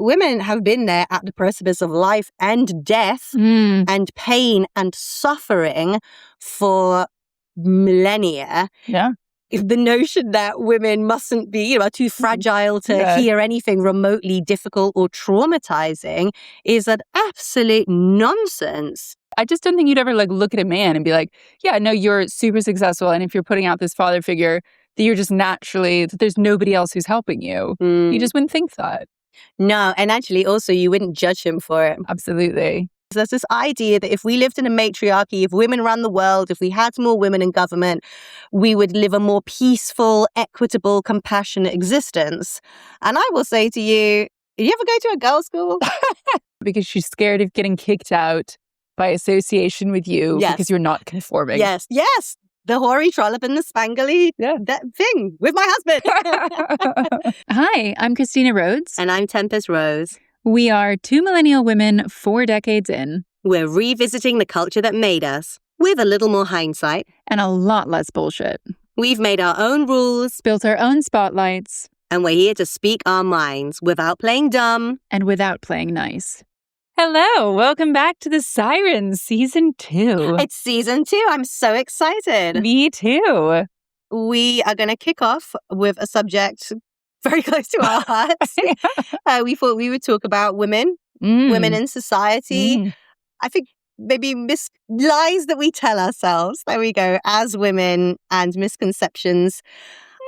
Women have been there at the precipice of life and death and pain and suffering for millennia. Yeah. The notion that women mustn't be, are too fragile to hear anything remotely difficult or traumatizing is an absolute nonsense. I just don't think you'd ever look at a man and be like, yeah, no, you're super successful. And if you're putting out this father figure, that you're just naturally, that there's nobody else who's helping you. You just wouldn't think that. No, and actually also you wouldn't judge him for it. Absolutely. So there's this idea that if we lived in a matriarchy, if women ran the world, if we had more women in government, we would live a more peaceful, equitable, compassionate existence. And I will say to you, did you ever go to a girls' school? Because she's scared of getting kicked out by association with you because you're not conforming. Yes. The hoary trollop and the spangly that thing with my husband. Hi, I'm Christina Rhodes. And I'm Tempest Rose. We are two millennial women 4 decades in. We're revisiting the culture that made us, with a little more hindsight. And a lot less bullshit. We've made our own rules. Built our own spotlights. And we're here to speak our minds without playing dumb. And without playing nice. Hello, welcome back to The Sirens, Season 2. It's Season 2. I'm so excited. Me too. We are going to kick off with a subject very close to our hearts. We thought we would talk about women in society. I think maybe lies that we tell ourselves, there we go, as women, and misconceptions.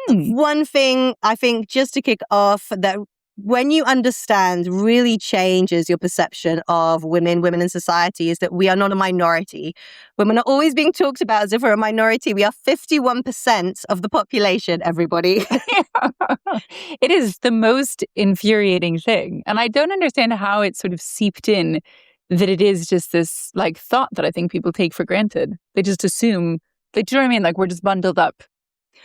One thing I think, just to kick off, that when you understand really changes your perception of women in society, is that we are not a minority. Women are always being talked about as if we're a minority. We are 51% of the population, everybody. It is the most infuriating thing. And I don't understand how it sort of seeped in that it is just this thought that I think people take for granted. They just assume, do you know what I mean? We're just bundled up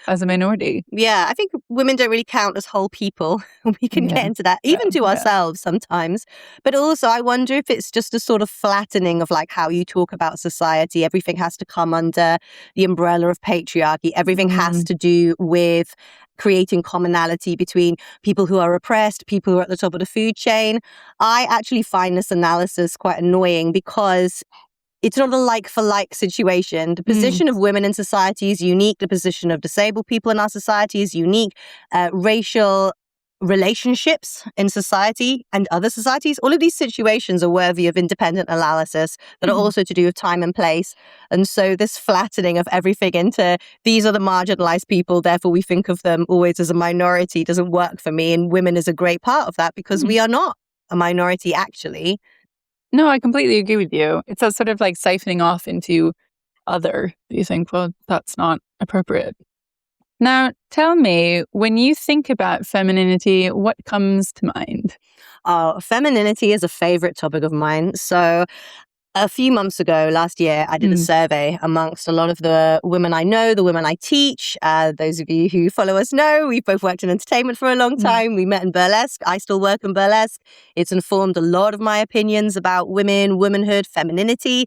as a minority. Yeah, I think women don't really count as whole people. We can get into that, even to ourselves sometimes. But also, I wonder if it's just a sort of flattening of how you talk about society. Everything has to come under the umbrella of patriarchy. Everything has to do with creating commonality between people who are oppressed, people who are at the top of the food chain. I actually find this analysis quite annoying because it's not a like-for-like situation. The position of women in society is unique. The position of disabled people in our society is unique. Racial relationships in society and other societies, all of these situations are worthy of independent analysis that are also to do with time and place. And so this flattening of everything into these are the marginalized people, therefore we think of them always as a minority, doesn't work for me. And women is a great part of that because we are not a minority, actually. No, I completely agree with you. It's a sort of siphoning off into other. You think, well, that's not appropriate. Now, tell me, when you think about femininity, what comes to mind? Femininity is a favorite topic of mine. So a few months ago, last year, I did a survey amongst a lot of the women I know, the women I teach. Those of you who follow us know, we've both worked in entertainment for a long time. We met in burlesque. I still work in burlesque. It's informed a lot of my opinions about women, womanhood, femininity.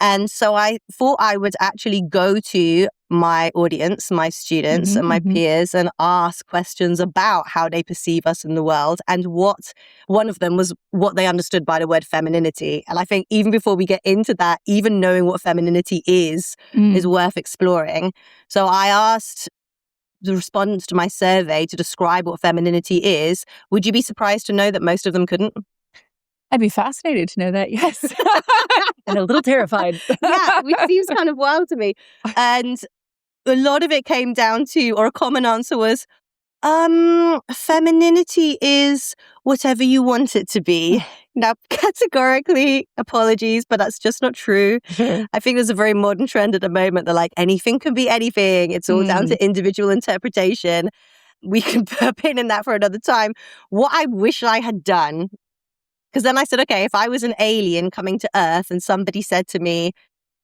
And so I thought I would actually go to my audience, my students and my peers, and ask questions about how they perceive us in the world. And one of them was what they understood by the word femininity. And I think even before we get into that, even knowing what femininity is worth exploring. So I asked the respondents to my survey to describe what femininity is. Would you be surprised to know that most of them couldn't? I'd be fascinated to know that, yes. And a little terrified. Yeah, which seems kind of wild to me. And a lot of it came down to, or a common answer was, femininity is whatever you want it to be. Now, categorically, apologies, but that's just not true. I think there's a very modern trend at the moment that anything can be anything. It's all down to individual interpretation. We can put a pin in that for another time. What I wish I had done, because then I said, okay, if I was an alien coming to Earth and somebody said to me,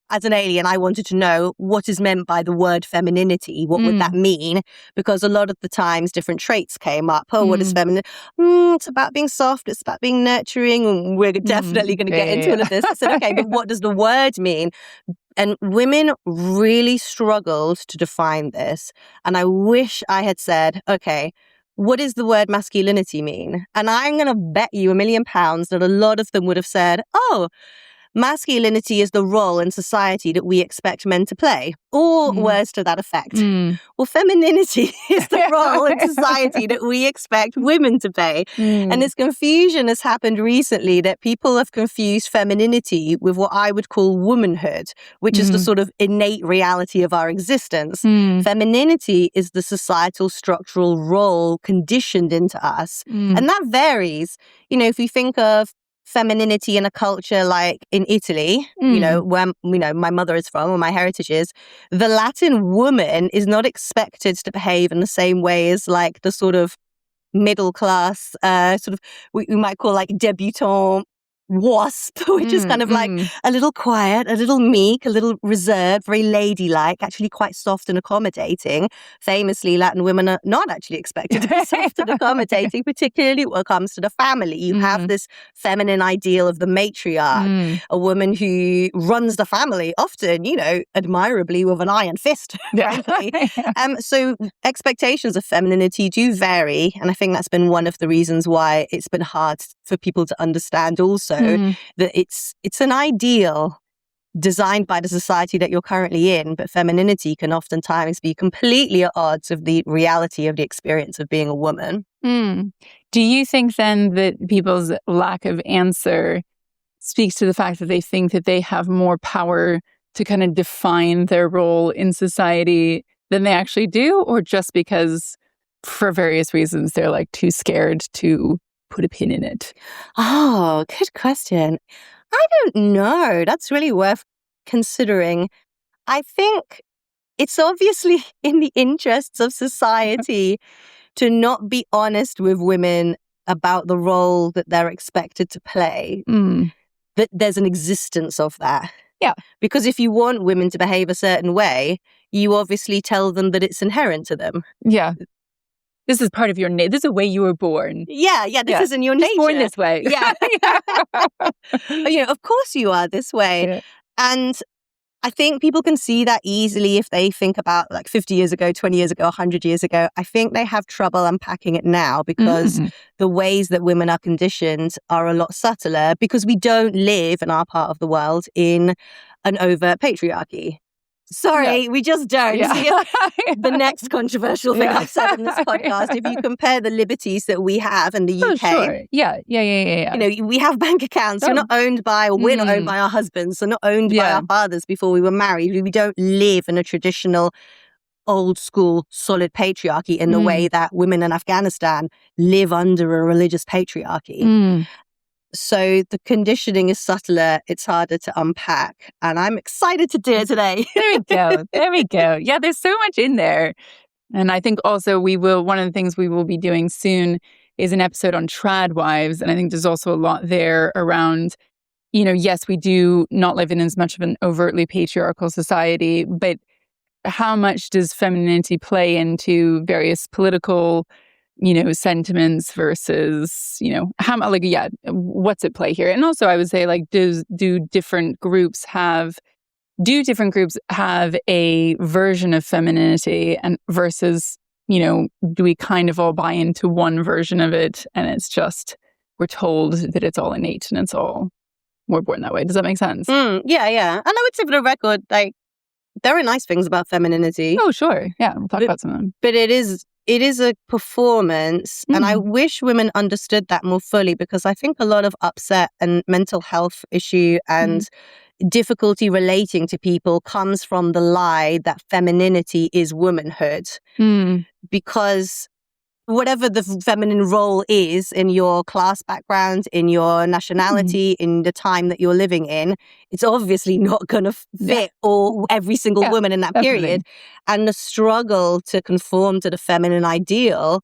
as an alien, I wanted to know what is meant by the word femininity. What would that mean? Because a lot of the times different traits came up. Oh, what is feminine? It's about being soft. It's about being nurturing. And we're definitely going to get into all of this. I said, okay, but what does the word mean? And women really struggled to define this. And I wish I had said, okay, what does the word masculinity mean? And I'm going to bet you £1,000,000 that a lot of them would have said, oh, masculinity is the role in society that we expect men to play, or words to that effect. Well, femininity is the role in society that we expect women to play. And this confusion has happened recently, that people have confused femininity with what I would call womanhood, which is the sort of innate reality of our existence. Femininity is the societal structural role conditioned into us. And that varies. You know, if you think of femininity in a culture like in Italy, you know, where, you know, my mother is from, or my heritage is, the Latin woman is not expected to behave in the same way as like the sort of middle class, sort of, we might call like debutante wasp, which is kind of like a little quiet, a little meek, a little reserved, very ladylike, actually quite soft and accommodating. Famously, Latin women are not actually expected to be soft and accommodating, particularly when it comes to the family. You have this feminine ideal of the matriarch, a woman who runs the family, often, you know, admirably with an iron fist, frankly. So expectations of femininity do vary, and I think that's been one of the reasons why it's been hard for people to understand also that it's an ideal designed by the society that you're currently in, but femininity can oftentimes be completely at odds with the reality of the experience of being a woman. Do you think then that people's lack of answer speaks to the fact that they think that they have more power to kind of define their role in society than they actually do, or just because for various reasons they're like too scared to put a pin in it? Oh, good question. I don't know. That's really worth considering. I think it's obviously in the interests of society to not be honest with women about the role that they're expected to play, that there's an existence of that. Yeah. Because if you want women to behave a certain way, you obviously tell them that it's inherent to them. Yeah. This is part of your nature. This is the way you were born. Yeah, this is in your nature. Just born this way. Yeah. You know, of course you are this way. Yeah. And I think people can see that easily if they think about like 50 years ago, 20 years ago, 100 years ago. I think they have trouble unpacking it now because the ways that women are conditioned are a lot subtler, because we don't live in our part of the world in an overt patriarchy. Sorry, we just don't. Yeah. The next controversial thing I've said in this podcast, if you compare the liberties that we have in the UK. Sure. Yeah. You know, we have bank accounts. We're not owned by, or we're not owned by our husbands. We're not owned by our fathers before we were married. We don't live in a traditional, old school, solid patriarchy in the way that women in Afghanistan live under a religious patriarchy. So the conditioning is subtler, it's harder to unpack, and I'm excited to do it today. There we go. Yeah, there's so much in there. And I think also one of the things we will be doing soon is an episode on trad wives. And I think there's also a lot there around, you know, yes, we do not live in as much of an overtly patriarchal society, but how much does femininity play into various political, you know, sentiments versus, you know, what's at play here? And also I would say, like, do different groups have a version of femininity and versus, you know, do we kind of all buy into one version of it and it's just, we're told that it's all innate and we're born that way. Does that make sense? Yeah. And I would say for the record, like, there are nice things about femininity. Oh, sure. Yeah, we'll talk about some of them. But it is a performance, and I wish women understood that more fully, because I think a lot of upset and mental health issue and difficulty relating to people comes from the lie that femininity is womanhood. Because whatever the feminine role is in your class background, in your nationality, in the time that you're living in, it's obviously not going to fit every single woman in that period. And the struggle to conform to the feminine ideal,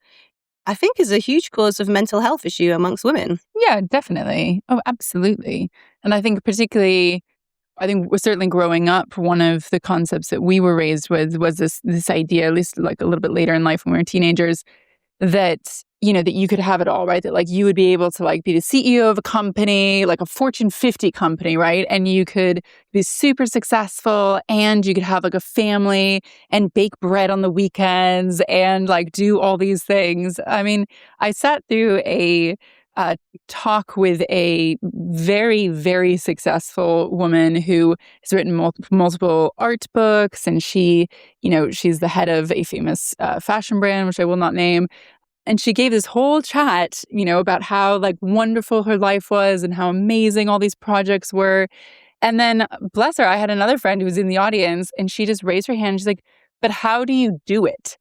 I think, is a huge cause of mental health issue amongst women. Yeah, definitely. Oh, absolutely. And I think we're certainly growing up, one of the concepts that we were raised with was this idea, at least like a little bit later in life when we were teenagers, that, that you could have it all, right? That like you would be able to like be the CEO of a company, like a Fortune 50 company, right? And you could be super successful and you could have like a family and bake bread on the weekends and like do all these things. I mean, I sat through a talk with a very, very successful woman who has written multiple art books, and she's the head of a famous fashion brand, which I will not name. And she gave this whole chat, about how like wonderful her life was and how amazing all these projects were. And then, bless her, I had another friend who was in the audience and she just raised her hand. She's like, but how do you do it?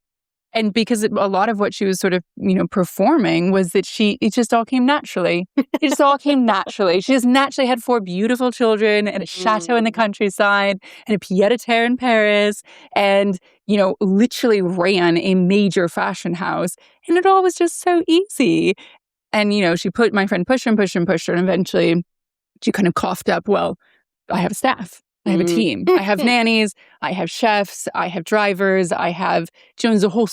And because a lot of what she was sort of, performing was that it just all came naturally. It just all came naturally. She just naturally had 4 beautiful children and a chateau in the countryside and a pied-à-terre in Paris and, literally ran a major fashion house. And it all was just so easy. And, my friend pushed her and pushed her and pushed her. And eventually she kind of coughed up, well, I have a staff. I have a team. I have nannies. I have chefs. I have drivers. I have, there's a whole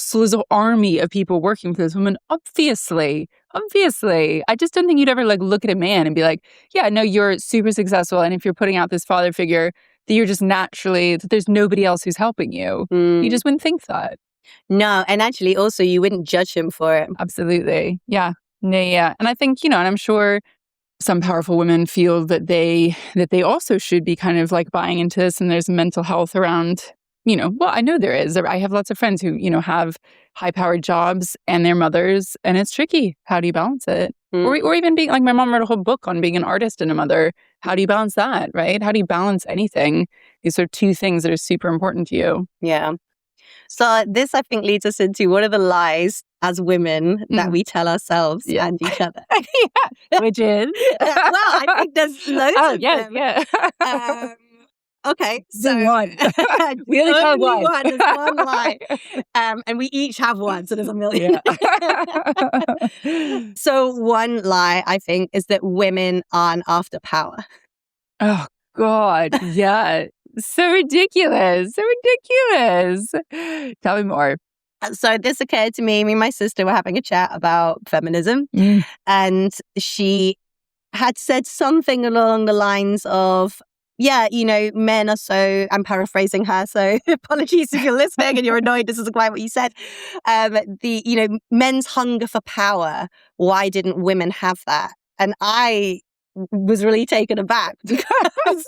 army of people working for this woman. Obviously. I just don't think you'd ever like look at a man and be like, yeah, no, you're super successful. And if you're putting out this father figure, that you're just naturally, that there's nobody else who's helping you. You just wouldn't think that. No. And actually also you wouldn't judge him for it. Absolutely. Yeah. Yeah. And I think, and I'm sure some powerful women feel that they also should be kind of like buying into this, and there's mental health around, well, I know there is. I have lots of friends who, have high-powered jobs and they're mothers, and it's tricky. How do you balance it? Or even being, like my mom wrote a whole book on being an artist and a mother. How do you balance that, right? How do you balance anything? These are 2 things that are super important to you. Yeah. So this, I think, leads us into what are the lies as women that we tell ourselves and each other. Which is? Well, I think there's loads of them. Yeah. Okay, so one. We only tell one. There's one lie. And we each have one, so there's a million. Yeah. So one lie, I think, is that women aren't after power. Oh, God. Yeah. So ridiculous. Tell me more. So this occurred to me. Me and my sister were having a chat about feminism, and she had said something along the lines of, men are so, I'm paraphrasing her, so apologies if you're listening and you're annoyed, this isn't quite what you said. Men's hunger for power, why didn't women have that? And I was really taken aback because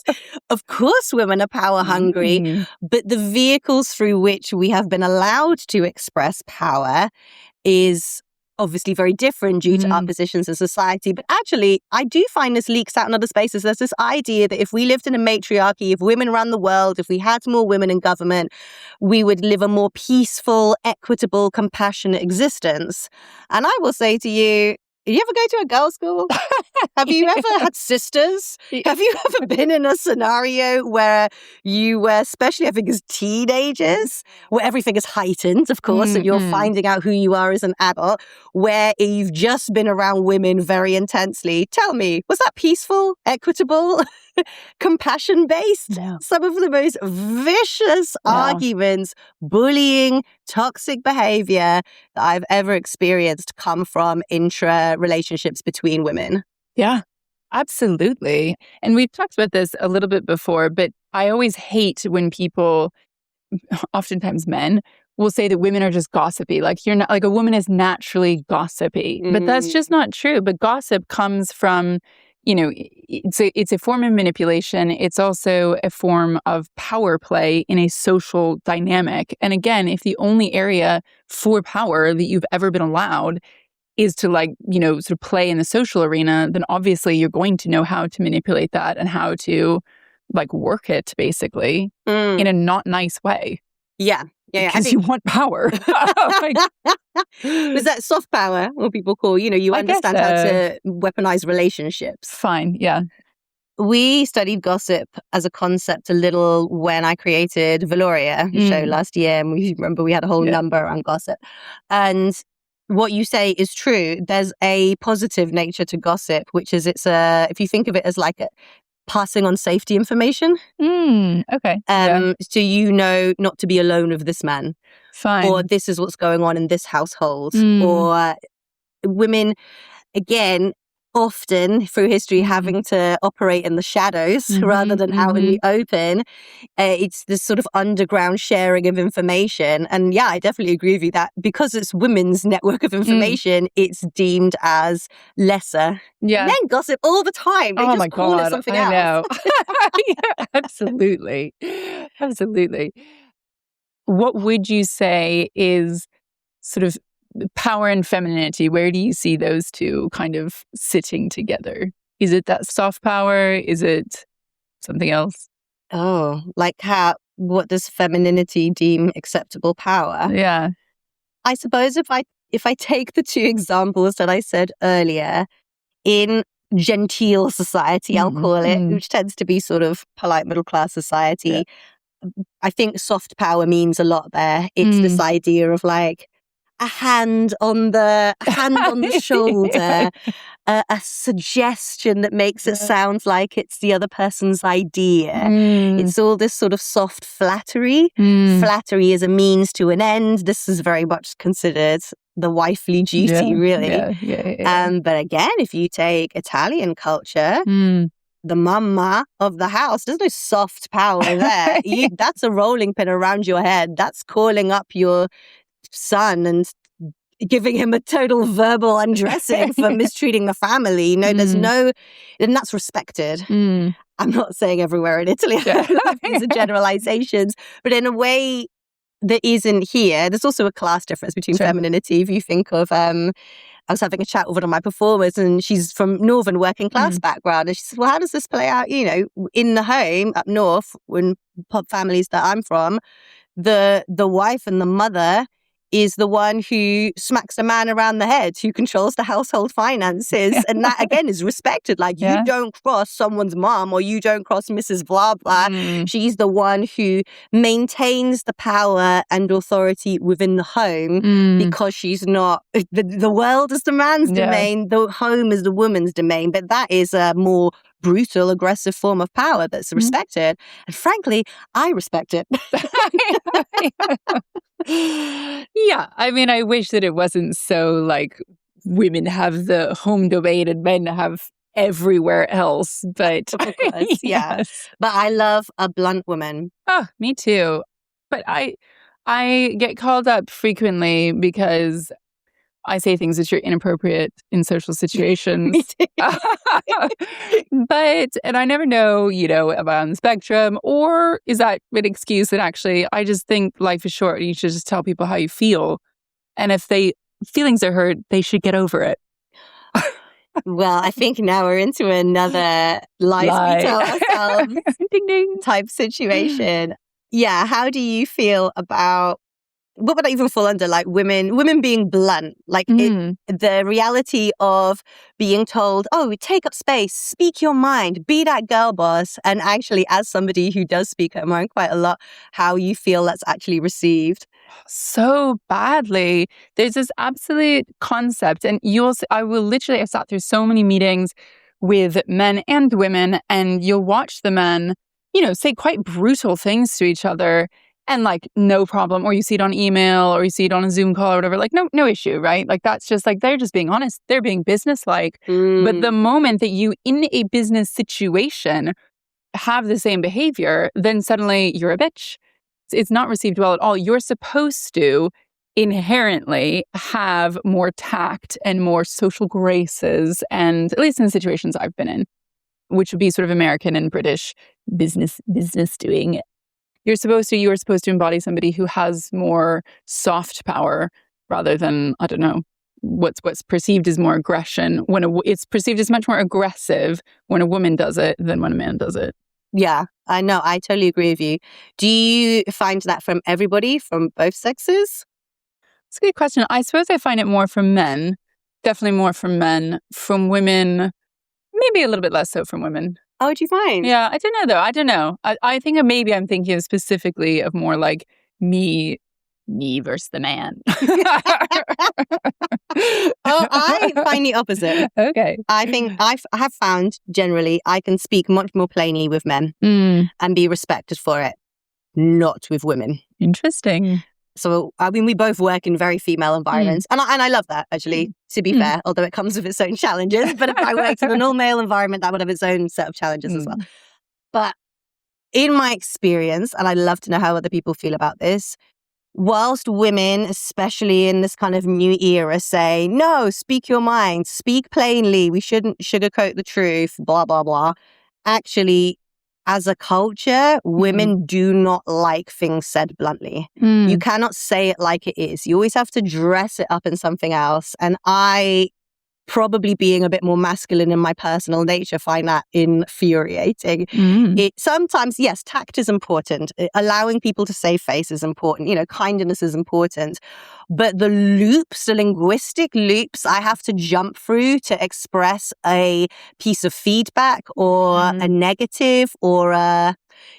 of course women are power hungry, but the vehicles through which we have been allowed to express power is obviously very different due to our positions in society. But actually, I do find this leaks out in other spaces. There's this idea that if we lived in a matriarchy, if women ran the world, if we had more women in government, we would live a more peaceful, equitable, compassionate existence. And I will say to you, did you ever go to a girls' school? Have you ever had sisters? Have you ever been in a scenario where you were, especially I think as teenagers, where everything is heightened, of course, and you're finding out who you are as an adult, where you've just been around women very intensely? Tell me, was that peaceful, equitable, compassion-based? No. Some of the most vicious arguments, bullying, toxic behavior that I've ever experienced come from intra-relationships between women. Yeah, absolutely. And we've talked about this a little bit before, but I always hate when people, oftentimes men, will say that women are just gossipy. Like you're not, like a woman is naturally gossipy, but that's just not true. But gossip comes from, it's a form of manipulation. It's also a form of power play in a social dynamic. And again, if the only area for power that you've ever been allowed is to sort of play in the social arena, then obviously you're going to know how to manipulate that and how to work it basically in a not nice way. Yeah. Because you want power. Was that soft power, what people call, you understand how to weaponize relationships? Fine, yeah. We studied gossip as a concept a little when I created Valoria show last year. And we remember we had a whole number around gossip. And what you say is true. There's a positive nature to gossip, which is if you think of it as like passing on safety information. Okay. So not to be alone with this man. Fine. Or this is what's going on in this household. Or women, again, often through history having to operate in the shadows rather than out in the open. It's this sort of underground sharing of information. And yeah, I definitely agree with you that because it's women's network of information, it's deemed as lesser. Yeah. Men gossip all the time. They just call it something else. Know. Yeah, absolutely. Absolutely. What would you say is sort of power and femininity? Where do you see those two kind of sitting together? Is it that soft power? Is it something else? Oh, like what does femininity deem acceptable power? Yeah. I suppose if I take the two examples that I said earlier, in genteel society, I'll call it, which tends to be sort of polite middle class society, I think soft power means a lot there. It's this idea of like a hand on the shoulder, a suggestion that makes it sound like it's the other person's idea. It's all this sort of soft flattery. Flattery is a means to an end. This is very much considered the wifely duty, really. But again, if you take Italian culture, the mama of the house, there's no soft power there. That's a rolling pin around your head. That's calling up your son and giving him a total verbal undressing for mistreating the family. There's no, and that's respected. I'm not saying everywhere in Italy. These are generalizations, but in a way that isn't here. There's also a class difference between femininity. If you think of, I was having a chat with one of my performers, and she's from northern working class background, and she said, well, how does this play out, in the home up north, when pub families that I'm from, the wife and the mother is the one who smacks the man around the head, who controls the household finances. And that, again, is respected. Like, you don't cross someone's mom, or you don't cross Mrs. Blah, blah. She's the one who maintains the power and authority within the home because she's not, the world is the man's domain, the home is the woman's domain. But that is a more brutal, aggressive form of power that's respected. And frankly, I respect it. Yeah, I mean, I wish that it wasn't so like women have the home domain and men have everywhere else. But of course, yes. But I love a blunt woman. Oh, me too. But I get called up frequently because I say things that are inappropriate in social situations. Me too. And I never know, am I on the spectrum, or is that an excuse? And actually, I just think life is short and you should just tell people how you feel. And if feelings are hurt, they should get over it. Well, I think now we're into another lies we tell ourselves ding, ding. type situation. Yeah, how do you feel about, what would I even fall under? Like women being blunt, like the reality of being told, oh, take up space, speak your mind, be that girl boss. And actually, as somebody who does speak her mind quite a lot, how you feel that's actually received. So badly. There's this absolute concept, and I've sat through so many meetings with men and women, and you'll watch the men, say quite brutal things to each other. And like, no problem. Or you see it on email, or you see it on a Zoom call or whatever. Like, no issue, right? Like, that's just like, they're just being honest. They're being businesslike. But the moment that you, in a business situation, have the same behavior, then suddenly you're a bitch. It's not received well at all. You're supposed to inherently have more tact and more social graces. And at least in the situations I've been in, which would be sort of American and British business doing. You are supposed to embody somebody who has more soft power rather than, I don't know, what's perceived as more aggression. It's perceived as much more aggressive when a woman does it than when a man does it. Yeah, I know. I totally agree with you. Do you find that from everybody, from both sexes? It's a good question. I suppose I find it more from men. Definitely more from men. From women, maybe a little bit less so from women. Oh, what do you find? Yeah, I don't know, though. I don't know. I think maybe I'm thinking specifically of more like me versus the man. Oh, I find the opposite. Okay. I think I have found generally I can speak much more plainly with men and be respected for it, not with women. Interesting. So, I mean, we both work in very female environments. And I love that, actually, to be fair, although it comes with its own challenges. But if I worked in an all-male environment, that would have its own set of challenges as well. But in my experience, and I'd love to know how other people feel about this, whilst women, especially in this kind of new era, say, no, speak your mind, speak plainly, we shouldn't sugarcoat the truth, blah, blah, blah. Actually, as a culture, women do not like things said bluntly. You cannot say it like it is. You always have to dress it up in something else. And I, probably being a bit more masculine in my personal nature, find that infuriating. It sometimes, yes, tact is important. Allowing people to save face is important. You know, kindness is important. But the loops, the linguistic loops I have to jump through to express a piece of feedback or a negative or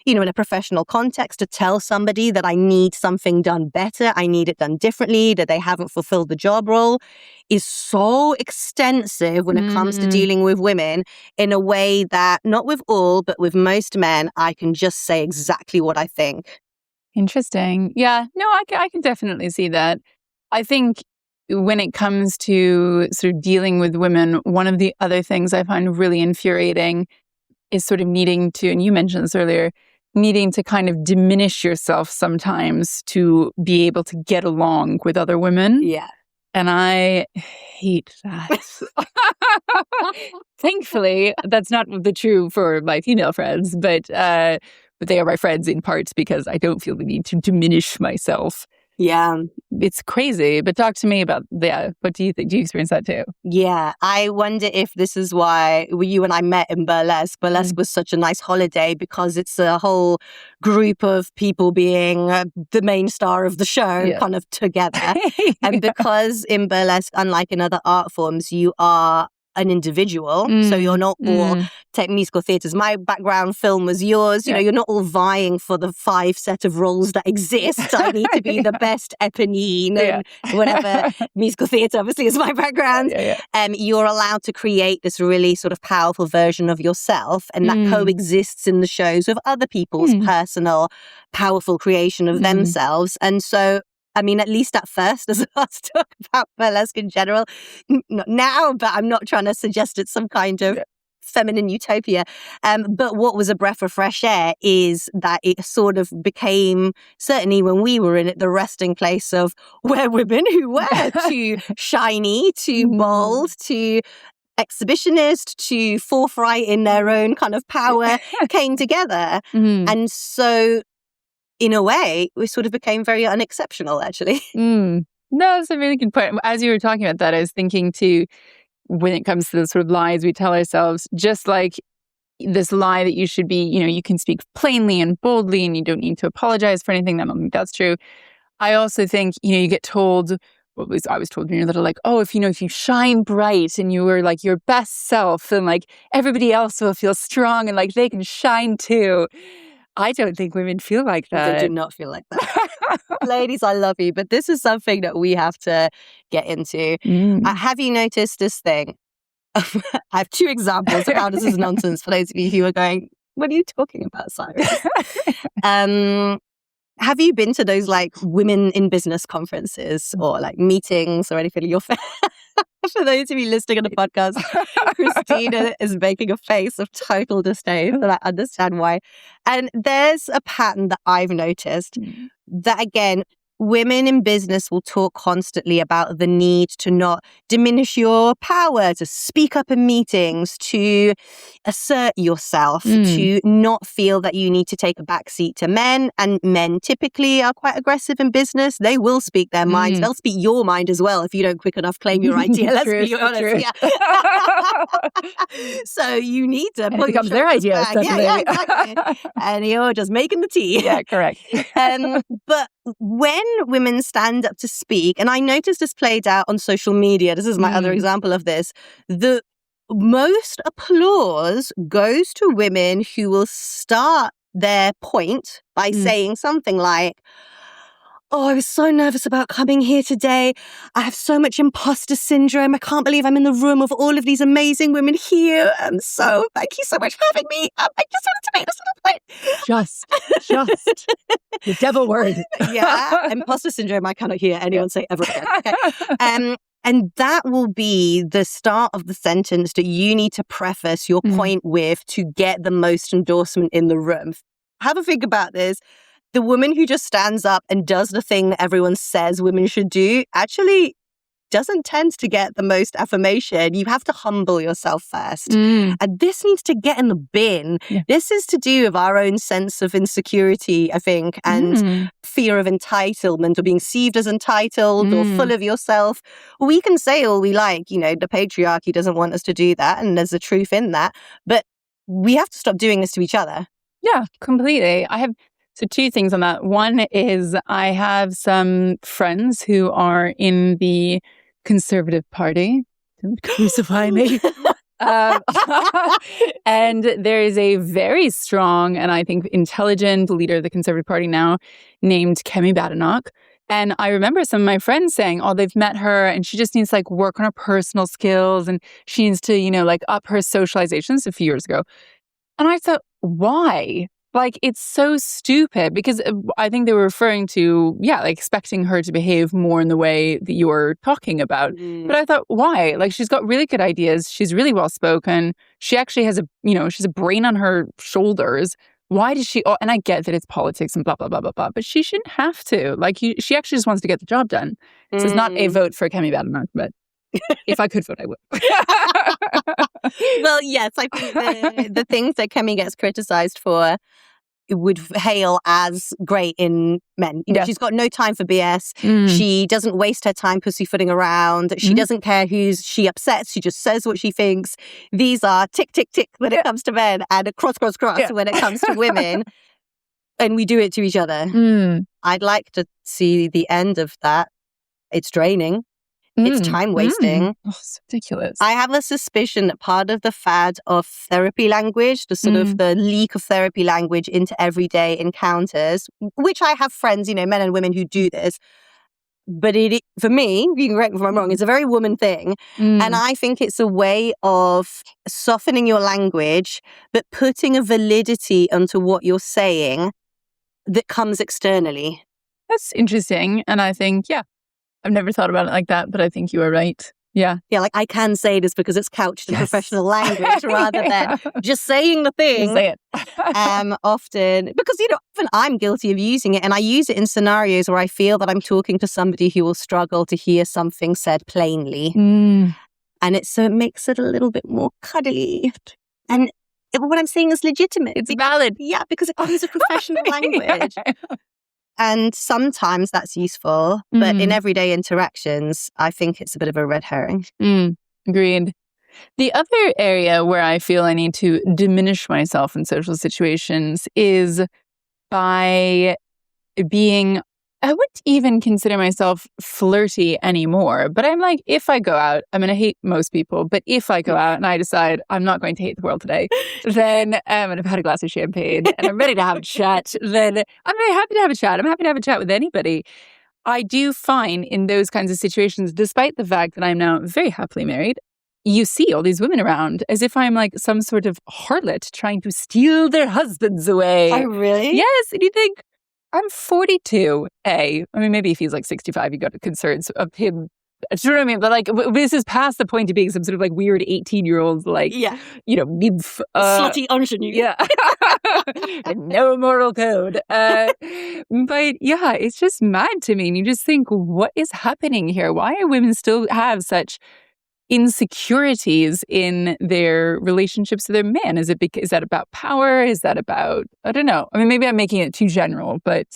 you know, in a professional context, to tell somebody that I need something done better, I need it done differently, that they haven't fulfilled the job role, is so extensive when it comes to dealing with women in a way that, not with all, but with most men, I can just say exactly what I think. Interesting. Yeah, no, I can definitely see that. I think when it comes to sort of dealing with women, one of the other things I find really infuriating is sort of needing to, and you mentioned this earlier, needing to kind of diminish yourself sometimes to be able to get along with other women. Yeah. And I hate that. Thankfully, that's not the true for my female friends, but they are my friends in part because I don't feel the need to diminish myself. Yeah. It's crazy. But talk to me about what do you think? Do you experience that too? Yeah. I wonder if this is why you and I met in burlesque. Burlesque was such a nice holiday because it's a whole group of people being the main star of the show kind of together. And because in burlesque, unlike in other art forms, you are an individual. So you're not all musical theatres. My background film was yours. You know, you're not all vying for the 5 set of roles that exist. I need to be the best Eponine and whatever. Musical theatre obviously is my background. You're allowed to create this really sort of powerful version of yourself, and that coexists in the shows with other people's personal, powerful creation of themselves. And so, I mean, at least at first, as I was talking about burlesque in general, not now, but I'm not trying to suggest it's some kind of feminine utopia. But what was a breath of fresh air is that it sort of became, certainly when we were in it, the resting place of where women who were too shiny, too bold, too exhibitionist, too forthright in their own kind of power came together. And so, in a way, we sort of became very unexceptional, actually. No, that's a really good point. As you were talking about that, I was thinking too, when it comes to the sort of lies we tell ourselves, just like this lie that you should be, you know, you can speak plainly and boldly and you don't need to apologize for anything. I don't think that's true. I also think, you know, you get told, I was told when you're little, like, oh, if you shine bright and you were like your best self and like everybody else will feel strong and like they can shine too. I don't think women feel like that. They do not feel like that. Ladies, I love you, but this is something that we have to get into. Have you noticed this thing? I have 2 examples of how this is nonsense for those of you who are going, what are you talking about, Cyrus? Have you been to those like women in business conferences or like meetings or anything? For those of you listening on the podcast, Christina is making a face of total disdain, and I understand why. And there's a pattern that I've noticed that, again, women in business will talk constantly about the need to not diminish your power, to speak up in meetings, to assert yourself, to not feel that you need to take a backseat to men. And men typically are quite aggressive in business. They will speak their minds. They'll speak your mind as well if you don't quick enough claim your idea. Let's be honest. So you need to put it becomes their idea. Yeah, exactly. And you're just making the tea. Yeah, correct. But when women stand up to speak, and I noticed this played out on social media, this is my other example of this, the most applause goes to women who will start their point by saying something like, oh, I was so nervous about coming here today. I have so much imposter syndrome. I can't believe I'm in the room of all of these amazing women here. So thank you so much for having me. I just wanted to make this little point. Just the devil word. Yeah, imposter syndrome. I cannot hear anyone say ever again. Okay. And that will be the start of the sentence that you need to preface your point with to get the most endorsement in the room. Have a think about this. The woman who just stands up and does the thing that everyone says women should do actually doesn't tend to get the most affirmation. You have to humble yourself first. And this needs to get in the bin. Yeah. This is to do with our own sense of insecurity, I think, and fear of entitlement or being perceived as entitled or full of yourself. We can say all we like, the patriarchy doesn't want us to do that, and there's a truth in that. But we have to stop doing this to each other. Yeah, completely. I have two things on that. One is I have some friends who are in the Conservative Party. Don't crucify me. And there is a very strong and I think intelligent leader of the Conservative Party now named Kemi Badenoch. And I remember some of my friends saying, oh, they've met her and she just needs to work on her personal skills and she needs to, up her socializations a few years ago. And I thought, why? It's so stupid because I think they were referring to, expecting her to behave more in the way that you were talking about. But I thought, why? She's got really good ideas. She's really well spoken. She actually has she's a brain on her shoulders. Why does she? Oh, and I get that it's politics and blah, blah, blah, blah, blah, but she shouldn't have to. She actually just wants to get the job done. So it's not a vote for Kemi Badenoch, but if I could vote, I would. Well, yes, I think the things that Kemi gets criticized for would hail as great in men. She's got no time for BS. She doesn't waste her time pussyfooting around. She doesn't care who she upsets. She just says what she thinks. These are tick, tick, tick when it comes to men and a cross, cross, cross when it comes to women. And we do it to each other. I'd like to see the end of that. It's draining. It's time wasting. Oh, it's ridiculous. I have a suspicion that part of the fad of therapy language, the sort of the leak of therapy language into everyday encounters, which I have friends, men and women who do this. But for me, you can correct me if I'm wrong, it's a very woman thing. And I think it's a way of softening your language, but putting a validity onto what you're saying that comes externally. That's interesting. And I think, I've never thought about it like that, but I think you are right. Yeah. Yeah, I can say this because it's couched in professional language rather than just saying the thing. Just say it. Often, because, often I'm guilty of using it and I use it in scenarios where I feel that I'm talking to somebody who will struggle to hear something said plainly. And it makes it a little bit more cuddly. And what I'm saying is legitimate. It's valid. Yeah, because it comes with professional language. And sometimes that's useful, but in everyday interactions, I think it's a bit of a red herring. Agreed. The other area where I feel I need to diminish myself in social situations is by being, I wouldn't even consider myself flirty anymore, but I'm if I go out, I'm going to hate most people, but if I go out and I decide I'm not going to hate the world today, then and I've had a glass of champagne and I'm ready to have a chat, then I'm very happy to have a chat. I'm happy to have a chat with anybody. I do find in those kinds of situations, despite the fact that I'm now very happily married, you see all these women around as if I'm some sort of harlot trying to steal their husbands away. Oh, really? Yes. And you think, I'm 42, I mean, maybe if he's 65, you got concerns of him. Do you know what I mean? But this is past the point of being some sort of weird 18-year-old, nymph. Slutty ingenue. Yeah. No moral code. But it's just mad to me. And you just think, what is happening here? Why are women still have such insecurities in their relationships to their men? Is that about power? Is that about, I don't know. I mean, maybe I'm making it too general, but...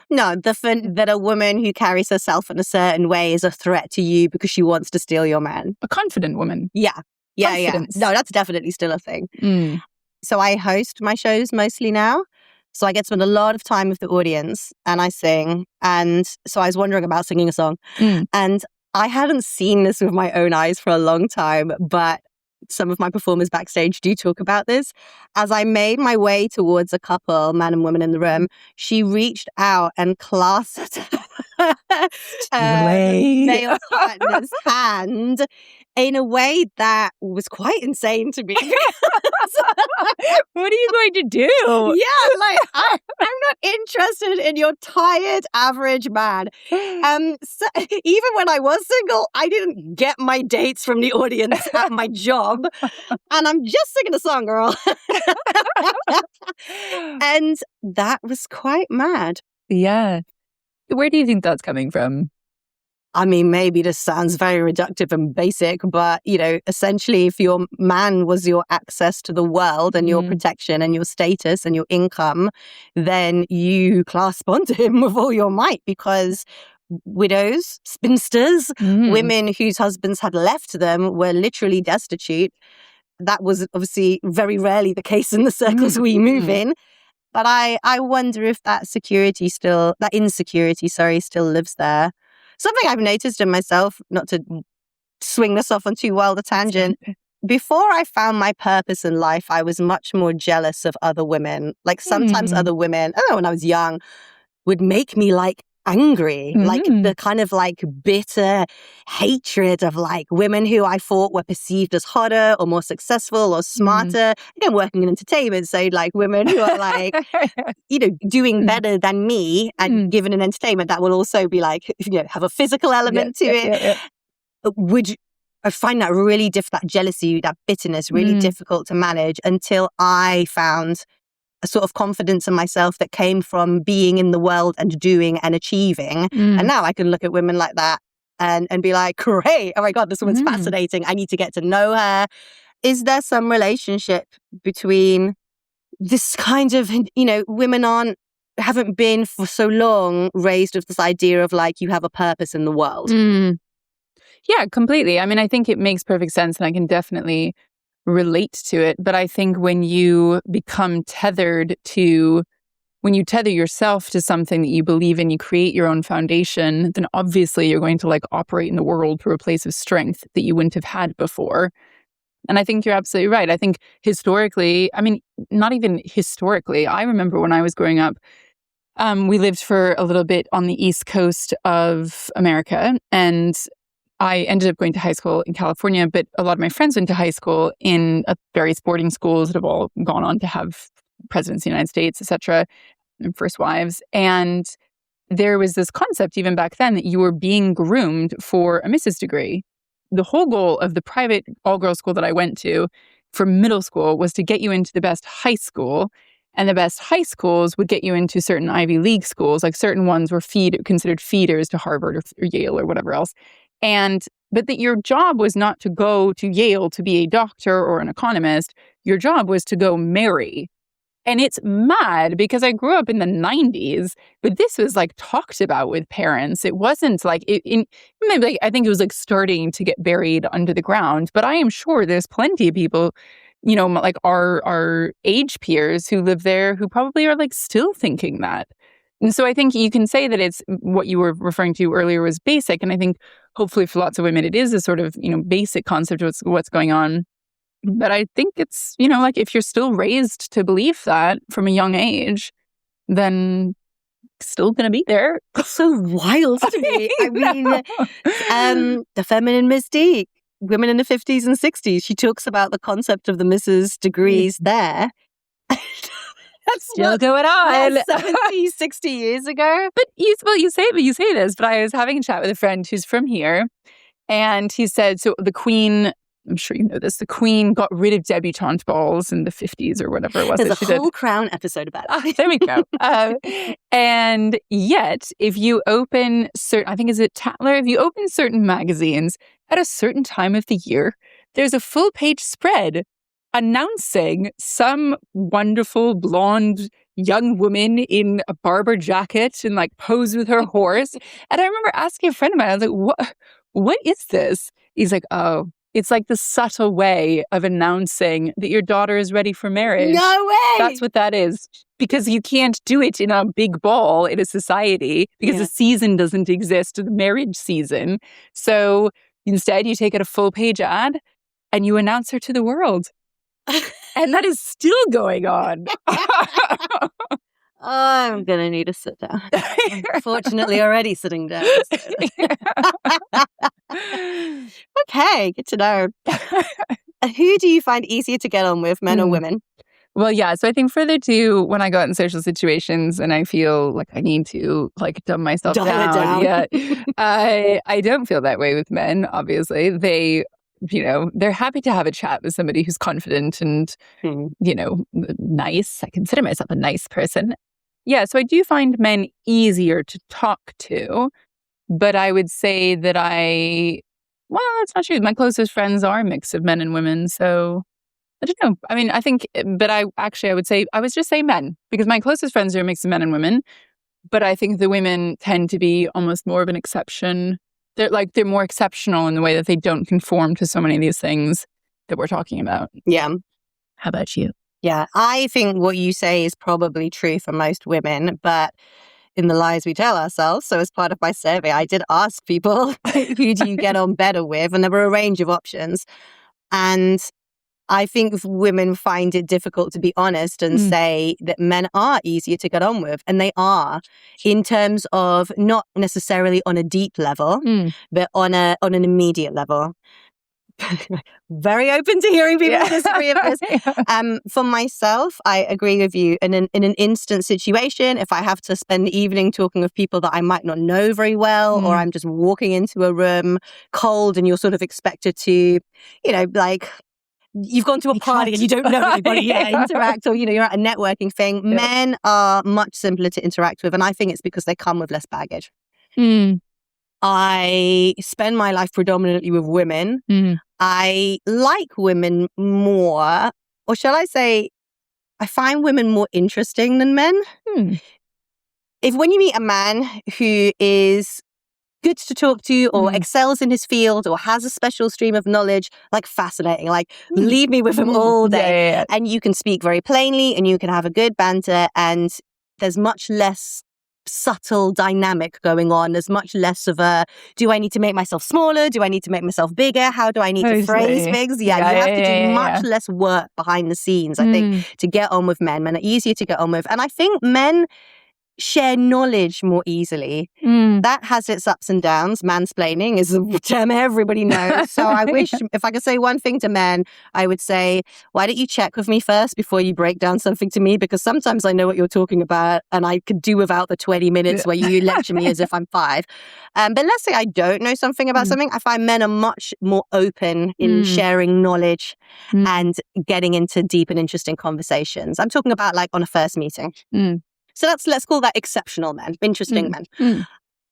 No, that a woman who carries herself in a certain way is a threat to you because she wants to steal your man. A confident woman. Yeah. No, that's definitely still a thing. So I host my shows mostly now. So I get to spend a lot of time with the audience and I sing. And so I was wondering about singing a song. And I hadn't seen this with my own eyes for a long time, but some of my performers backstage do talk about this. As I made my way towards a couple, man and woman in the room, she reached out and clasped male partner's hand in a way that was quite insane to me. What are you going to do? Yeah, like I'm not interested in your tired average man. So even when I was single, I didn't get my dates from the audience at my job, and I'm just singing a song, girl. And that was quite mad. Yeah. Where do you think that's coming from? I mean, maybe this sounds very reductive and basic, but, essentially, if your man was your access to the world and your protection and your status and your income, then you clasp onto him with all your might, because widows, spinsters, women whose husbands had left them were literally destitute. That was obviously very rarely the case in the circles we move in. But I wonder if that insecurity still lives there. Something I've noticed in myself, not to swing this off on too wild a tangent, before I found my purpose in life, I was much more jealous of other women. Like sometimes other women, when I was young, would make me angry, like the kind of bitter hatred of doing who I thought were perceived as hotter or more successful or smarter. Again, working in entertainment, so women who are doing better than me, and given an entertainment that will also be have a physical element to it. I find that really that jealousy, that bitterness really difficult to manage until I found a sort of confidence in myself that came from being in the world and doing and achieving. And now I can look at women like that and be like, great, oh my God, this woman's fascinating. I need to get to know her. Is there some relationship between this kind of, women haven't been for so long raised with this idea of you have a purpose in the world? Yeah, completely. I mean, I think it makes perfect sense, and I can definitely relate to it. But I think when you become when you tether yourself to something that you believe in, you create your own foundation, then obviously you're going to operate in the world from a place of strength that you wouldn't have had before. And I think you're absolutely right. I think historically, I mean, not even historically, I remember when I was growing up, we lived for a little bit on the East Coast of America, and I ended up going to high school in California, but a lot of my friends went to high school in various boarding schools that have all gone on to have presidents of the United States, etc., and first wives. And there was this concept even back then that you were being groomed for a Mrs. degree. The whole goal of the private all-girls school that I went to for middle school was to get you into the best high school. And the best high schools would get you into certain Ivy League schools, certain ones were considered feeders to Harvard or Yale or whatever else. But that your job was not to go to Yale to be a doctor or an economist. Your job was to go marry. And it's mad because I grew up in the 90s, but this was talked about with parents. It wasn't I think it was starting to get buried under the ground. But I am sure there's plenty of people, our age peers who live there who probably are still thinking that. And so I think you can say that it's what you were referring to earlier was basic. And I think hopefully for lots of women, it is a sort of, basic concept of what's going on. But I think it's, if you're still raised to believe that from a young age, then it's still going to be there. It's so wild to me. I mean, the feminine mystique, women in the 50s and 60s, she talks about the concept of the Mrs. degrees there. That's still going on. 70, 60 years ago. But you say this, but I was having a chat with a friend who's from here, and he said, so the Queen, I'm sure you know this, the Queen got rid of debutante balls in the 50s or whatever it was. There's a whole Crown episode about it. There we go. And yet, if you open I think is it Tatler, if you open certain magazines at a certain time of the year, there's a full page spread announcing some wonderful blonde young woman in a Barber jacket and pose with her horse. And I remember asking a friend of mine, I was like, what is this? He's like, oh, it's the subtle way of announcing that your daughter is ready for marriage. No way! That's what that is. Because you can't do it in a big ball in a society because the season doesn't exist, the marriage season. So instead, you take out a full page ad and you announce her to the world. And that is still going on. I'm going to need to sit down. Fortunately, already sitting down. Okay, good to know. Who do you find easier to get on with, men or women? Well, yeah. So I think further to when I go out in social situations and I feel like I need to like dumb myself down. Yeah, I don't feel that way with men. Obviously, they're happy to have a chat with somebody who's confident and nice. I consider myself a nice person. Yeah, so I do find men easier to talk to, but I would say that it's not true. My closest friends are a mix of men and women, so I don't know. I mean, I think, but I would say, I would just say men, because my closest friends are a mix of men and women, but I think the women tend to be almost more of an exception. They're more exceptional in the way that they don't conform to so many of these things that we're talking about. Yeah. How about you? Yeah, I think what you say is probably true for most women, but in the lies we tell ourselves, so as part of my survey, I did ask people, who do you get on better with? And there were a range of options. And I think women find it difficult to be honest and say that men are easier to get on with. And they are, in terms of not necessarily on a deep level, but on an immediate level. Very open to hearing people disagree with this. For myself, I agree with you. In an instant situation, if I have to spend the evening talking with people that I might not know very well, or I'm just walking into a room cold and you're sort of expected to, you've gone to a party and you don't know anybody, interact, or, you're at a networking thing. Yeah. Men are much simpler to interact with. And I think it's because they come with less baggage. I spend my life predominantly with women. I like women more, or shall I say, I find women more interesting than men. When you meet a man who is good to talk to or excels in his field or has a special stream of knowledge, fascinating, leave me with him all day. Yeah. And you can speak very plainly and you can have a good banter, and there's much less subtle dynamic going on. There's much less of a, do I need to make myself smaller? Do I need to make myself bigger? How do I need to phrase things? You have to do much less work behind the scenes, I think, to get on with men. Men are easier to get on with. And I think men share knowledge more easily. That has its ups and downs. Mansplaining is a term everybody knows. So I wish, if I could say one thing to men, I would say, why don't you check with me first before you break down something to me? Because sometimes I know what you're talking about and I could do without the 20 minutes where you lecture me as if I'm 5. But let's say I don't know something about something. I find men are much more open in sharing knowledge and getting into deep and interesting conversations. I'm talking about on a first meeting. So let's call that exceptional men, interesting men.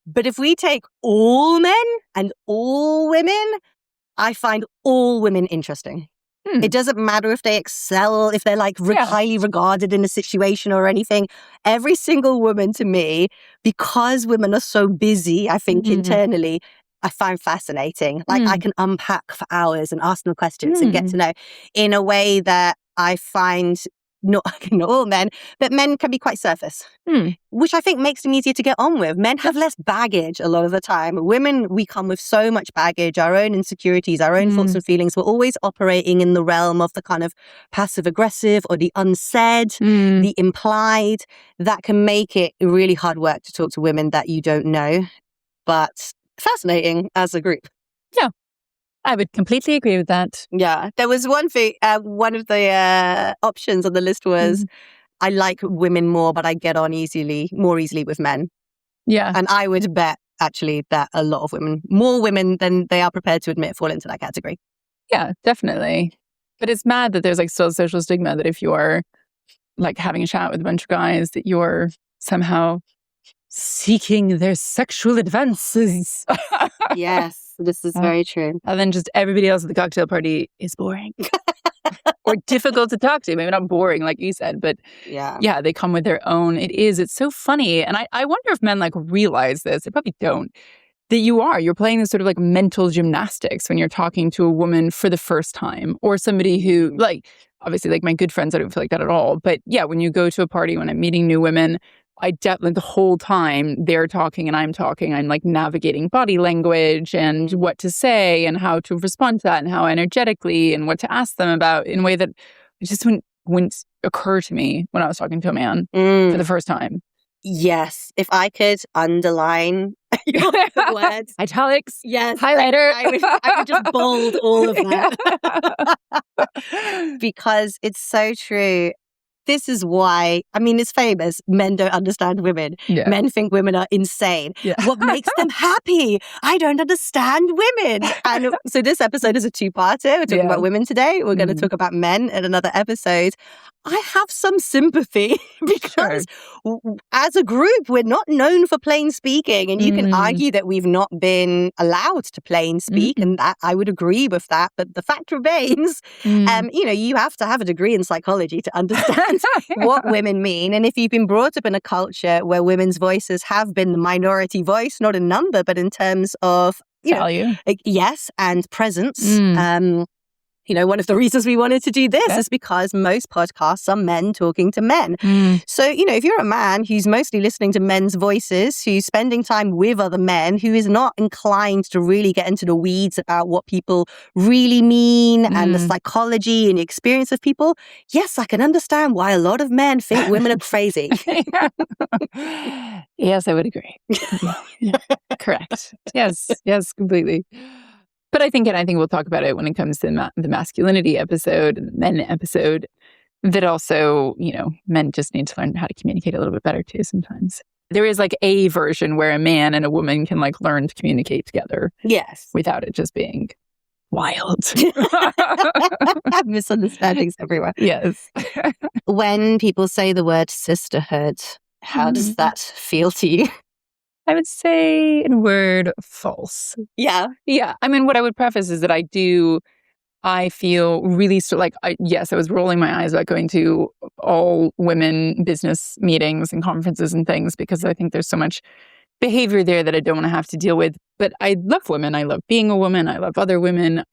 But if we take all men and all women, I find all women interesting. It doesn't matter if they excel, if they're highly regarded in a situation or anything. Every single woman to me, because women are so busy, I think internally, I find fascinating. I can unpack for hours and ask them questions and get to know in a way that I find not all men, but men can be quite surface, which I think makes them easier to get on with. Men have less baggage a lot of the time. Women, we come with so much baggage, our own insecurities, our own thoughts and feelings. We're always operating in the realm of the kind of passive-aggressive or the unsaid, the implied. That can make it really hard work to talk to women that you don't know, but fascinating as a group. Yeah. I would completely agree with that. Yeah. There was one thing, one of the options on the list was, I like women more, but I get on more easily with men. Yeah. And I would bet, actually, that a lot of women, more women than they are prepared to admit, fall into that category. Yeah, definitely. But it's mad that there's still a social stigma that if you're having a chat with a bunch of guys, that you're somehow seeking their sexual advances. Yes. This is very true. And then just everybody else at the cocktail party is boring. Or difficult to talk to. Maybe not boring, like you said, but yeah, they come with their own. It's so funny. And I wonder if men realize this. They probably don't. That you're playing this sort of mental gymnastics when you're talking to a woman for the first time, or somebody who obviously my good friends, I don't feel like that at all. But yeah, when you go to a party, when I'm meeting new women, I definitely, the whole time they're talking and I'm talking, I'm like navigating body language and what to say and how to respond to that and how energetically and what to ask them about in a way that it just wouldn't occur to me when I was talking to a man for the first time. Yes. If I could underline your words. Italics. Yes. Highlighter. I would just bold all of that. Because it's so true. This is why, I mean, it's famous. Men don't understand women. Yeah. Men think women are insane. Yeah. What makes them happy? I don't understand women. And so this episode is a two-parter. We're talking about women today. We're going to talk about men in another episode. I have some sympathy because as a group, we're not known for plain speaking. And you can argue that we've not been allowed to plain speak. And that, I would agree with that. But the fact remains, you have to have a degree in psychology to understand what women mean. And if you've been brought up in a culture where women's voices have been the minority voice, not in number, but in terms of value, yes, and presence. One of the reasons we wanted to do this is because most podcasts are men talking to men. So, if you're a man who's mostly listening to men's voices, who's spending time with other men, who is not inclined to really get into the weeds about what people really mean and the psychology and the experience of people, yes, I can understand why a lot of men think women are crazy. Yes, I would agree. Yeah. Correct. Yes, completely. But I think we'll talk about it when it comes to the masculinity episode and the men episode, that also, men just need to learn how to communicate a little bit better too sometimes. There is like a version where a man and a woman can like learn to communicate together. Yes. Without it just being wild. Misunderstandings everywhere. Yes. When people say the word sisterhood, how does that feel to you? I would say in a word, false. Yeah. Yeah. I mean, what I would preface is that I feel really I was rolling my eyes about going to all women business meetings and conferences and things, because I think there's so much behavior there that I don't want to have to deal with. But I love women. I love being a woman. I love other women.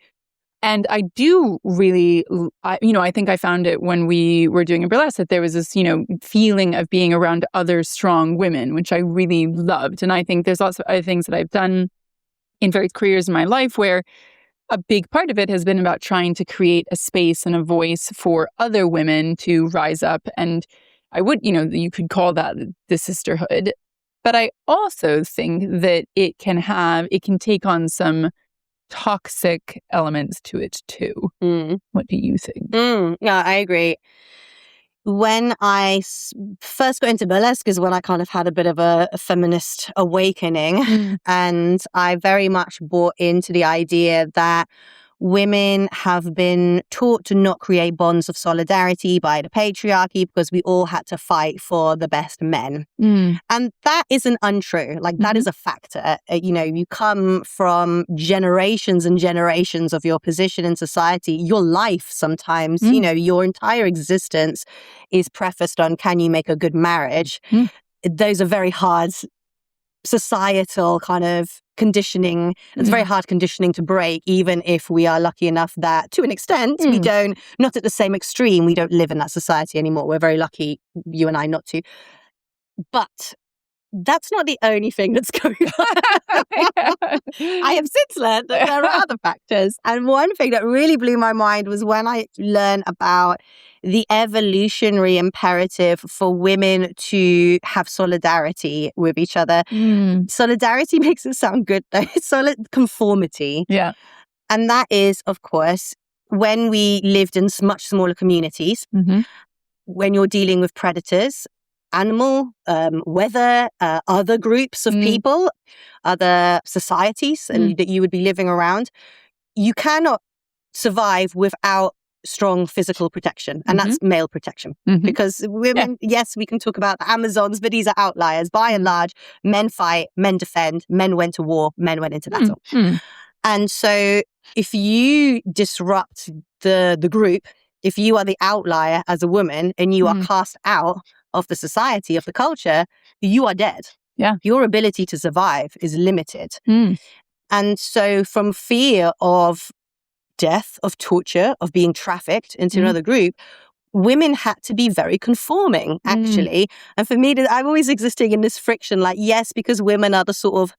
And I do really, I think I found it when we were doing a burlesque, that there was this, feeling of being around other strong women, which I really loved. And I think there's lots of other things that I've done in various careers in my life where a big part of it has been about trying to create a space and a voice for other women to rise up. And I would, you could call that the sisterhood. But I also think that it can take on some toxic elements to it too. What do you think? Yeah, I agree. When I first got into burlesque is when I kind of had a bit of a feminist awakening. And I very much bought into the idea that women have been taught to not create bonds of solidarity by the patriarchy because we all had to fight for the best men. And that isn't untrue. Like, that is a factor. You come from generations and generations of your position in society. Your life sometimes, your entire existence is prefaced on, can you make a good marriage? Those are very hard societal kind of conditioning. It's very hard conditioning to break, even if we are lucky enough that, to an extent, we don't, not at the same extreme, we don't live in that society anymore. We're very lucky, you and I, not to. But that's not the only thing that's going on. I have since learned that there are other factors. And one thing that really blew my mind was when I learned about the evolutionary imperative for women to have solidarity with each other. Solidarity makes it sound good, though. It's conformity. Yeah. And that is, of course, when we lived in much smaller communities, when you're dealing with predators, animal, weather, other groups of people, other societies that you would be living around, you cannot survive without strong physical protection. And that's male protection. Because women, yes, we can talk about the Amazons, but these are outliers. By and large, men fight, men defend, men went to war, men went into battle. And so if you disrupt the group, if you are the outlier as a woman and you are cast out of the society, of the culture, you are dead. Yeah. Your ability to survive is limited. And so from fear of death, of torture, of being trafficked into another group, women had to be very conforming, actually. And for me, I'm always existing in this friction, like, yes, because women are the sort of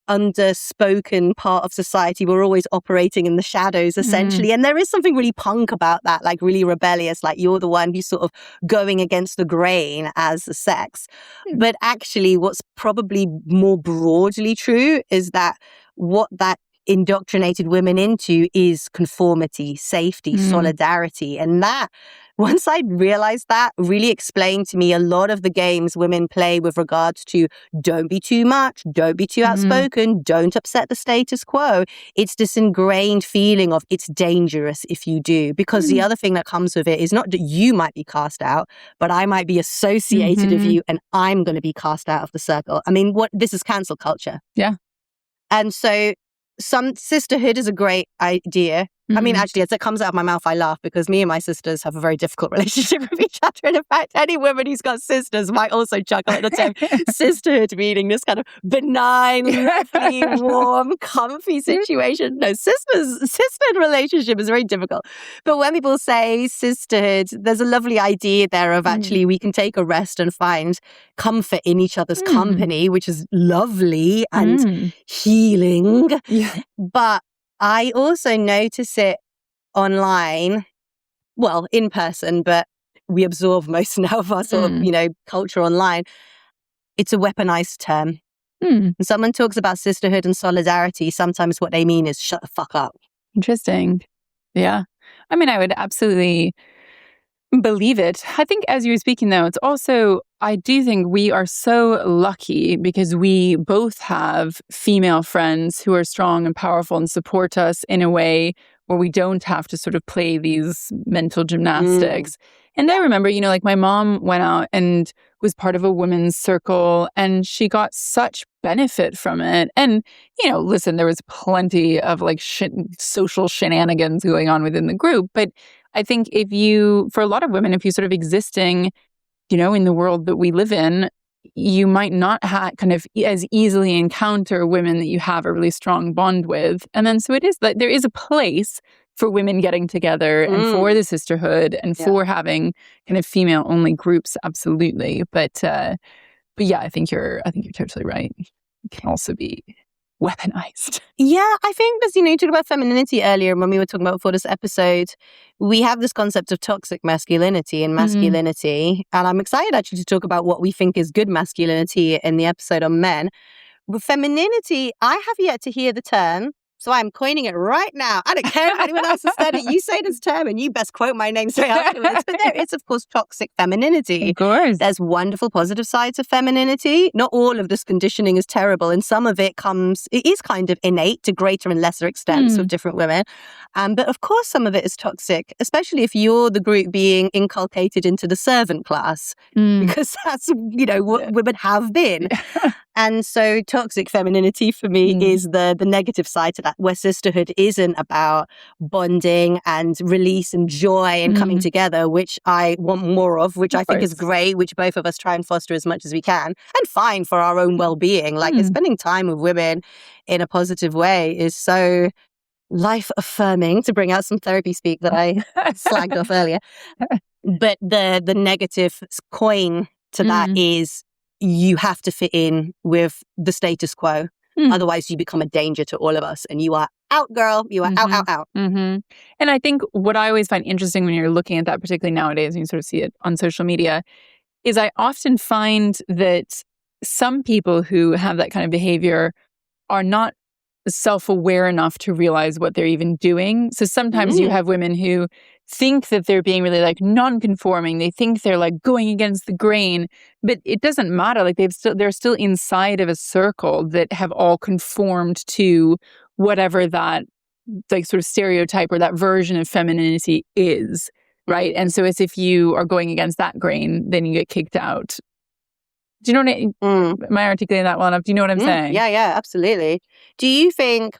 underspoken part of society, we're always operating in the shadows, essentially. And there is something really punk about that, like really rebellious, like you're the one who's sort of going against the grain as a sex. But actually, what's probably more broadly true is that what that indoctrinated women into is conformity, safety, solidarity. And that, once I realized that, really explained to me a lot of the games women play with regards to don't be too much, don't be too outspoken, don't upset the status quo. It's this ingrained feeling of it's dangerous if you do. Because the other thing that comes with it is not that you might be cast out, but I might be associated with you and I'm going to be cast out of the circle. I mean, this is cancel culture. Yeah. And so some sisterhood is a great idea. I mean, actually, as it comes out of my mouth, I laugh because me and my sisters have a very difficult relationship with each other. And in fact, any woman who's got sisters might also chuckle at the term sisterhood, meaning this kind of benign, lovely, warm, comfy situation. No, sisterhood relationship is very difficult. But when people say sisterhood, there's a lovely idea there of actually we can take a rest and find comfort in each other's company, which is lovely and healing. Yeah. But I also notice it online, well, in person, but we absorb most now of our sort of, culture online. It's a weaponized term. When someone talks about sisterhood and solidarity, sometimes what they mean is shut the fuck up. Interesting. Yeah. I mean, I would absolutely believe it. I think as you were speaking, though, it's also, I do think we are so lucky because we both have female friends who are strong and powerful and support us in a way where we don't have to sort of play these mental gymnastics. And I remember, like my mom went out and was part of a women's circle and she got such benefit from it. And, listen, there was plenty of like social shenanigans going on within the group. But I think for a lot of women, if you're sort of existing, in the world that we live in, you might not kind of as easily encounter women that you have a really strong bond with. And then so it is that there is a place for women getting together and for the sisterhood and for having kind of female only groups. Absolutely. But yeah, I think you're totally right. It can also be weaponized. Yeah, I think as you talked about femininity earlier when we were talking about before this episode, we have this concept of toxic masculinity and masculinity. And I'm excited actually to talk about what we think is good masculinity in the episode on men. With femininity, I have yet to hear the term. So I'm coining it right now. I don't care if anyone else has said it. You say this term and you best quote my name straight afterwards. But there is, of course, toxic femininity. Of course. There's wonderful positive sides of femininity. Not all of this conditioning is terrible. And some of it is kind of innate to greater and lesser extents with different women. But of course, some of it is toxic, especially if you're the group being inculcated into the servant class, because that's, what women have been. And so toxic femininity for me is the negative side to that, where sisterhood isn't about bonding and release and joy and coming together, which I want more of, which I think is great, which both of us try and foster as much as we can, and fine for our own well-being. Like spending time with women in a positive way is so life-affirming, to bring out some therapy speak that I slagged off earlier. But the negative coin to that is you have to fit in with the status quo. Otherwise, you become a danger to all of us. And you are out, girl. You are out. And I think what I always find interesting when you're looking at that, particularly nowadays, and you sort of see it on social media, is I often find that some people who have that kind of behavior are not self-aware enough to realize what they're even doing. So sometimes you have women who think that they're being really like non-conforming. They think they're like going against the grain, but it doesn't matter. Like they're still inside of a circle that have all conformed to whatever that like sort of stereotype or that version of femininity is, right? And so as if you are going against that grain, then you get kicked out. Do you know what am I articulating that well enough? Do you know what I'm saying? Yeah, absolutely. Do you think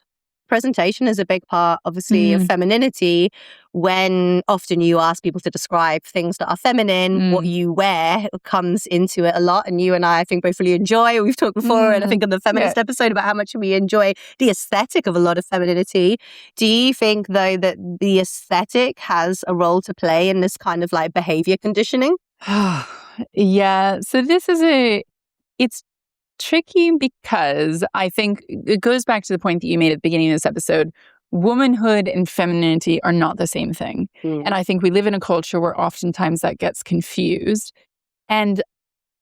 presentation is a big part, obviously, of femininity. When often you ask people to describe things that are feminine, what you wear comes into it a lot. And you and I think, both really enjoy. We've talked before, and I think on the feminist episode about how much we enjoy the aesthetic of a lot of femininity. Do you think, though, that the aesthetic has a role to play in this kind of like behavior conditioning? Yeah. So it's tricky because I think it goes back to the point that you made at the beginning of this episode. Womanhood and femininity are not the same thing. And I think we live in a culture where oftentimes that gets confused. And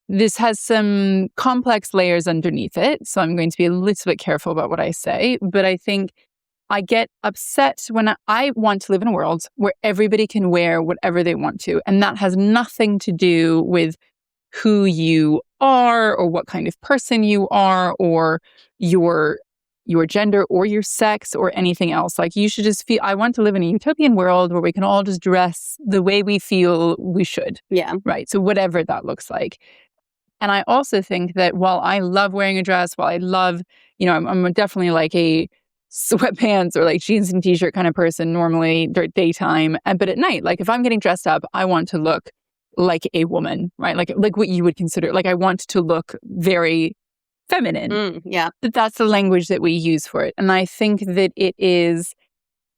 this has some complex layers underneath it. So I'm going to be a little bit careful about what I say. But I think I get upset when I want to live in a world where everybody can wear whatever they want to. And that has nothing to do with who you are or what kind of person you are or your gender or your sex or anything else. Like, you should just feel, I want to live in a utopian world where we can all just dress the way we feel we should. Yeah. Right. So whatever that looks like. And I also think that while I love wearing a dress, while I love, I'm definitely like a sweatpants or like jeans and t-shirt kind of person normally during daytime. But at night, like if I'm getting dressed up, I want to look like a woman, right? Like what you would consider, like I want to look very feminine. Yeah. That's the language that we use for it. And I think that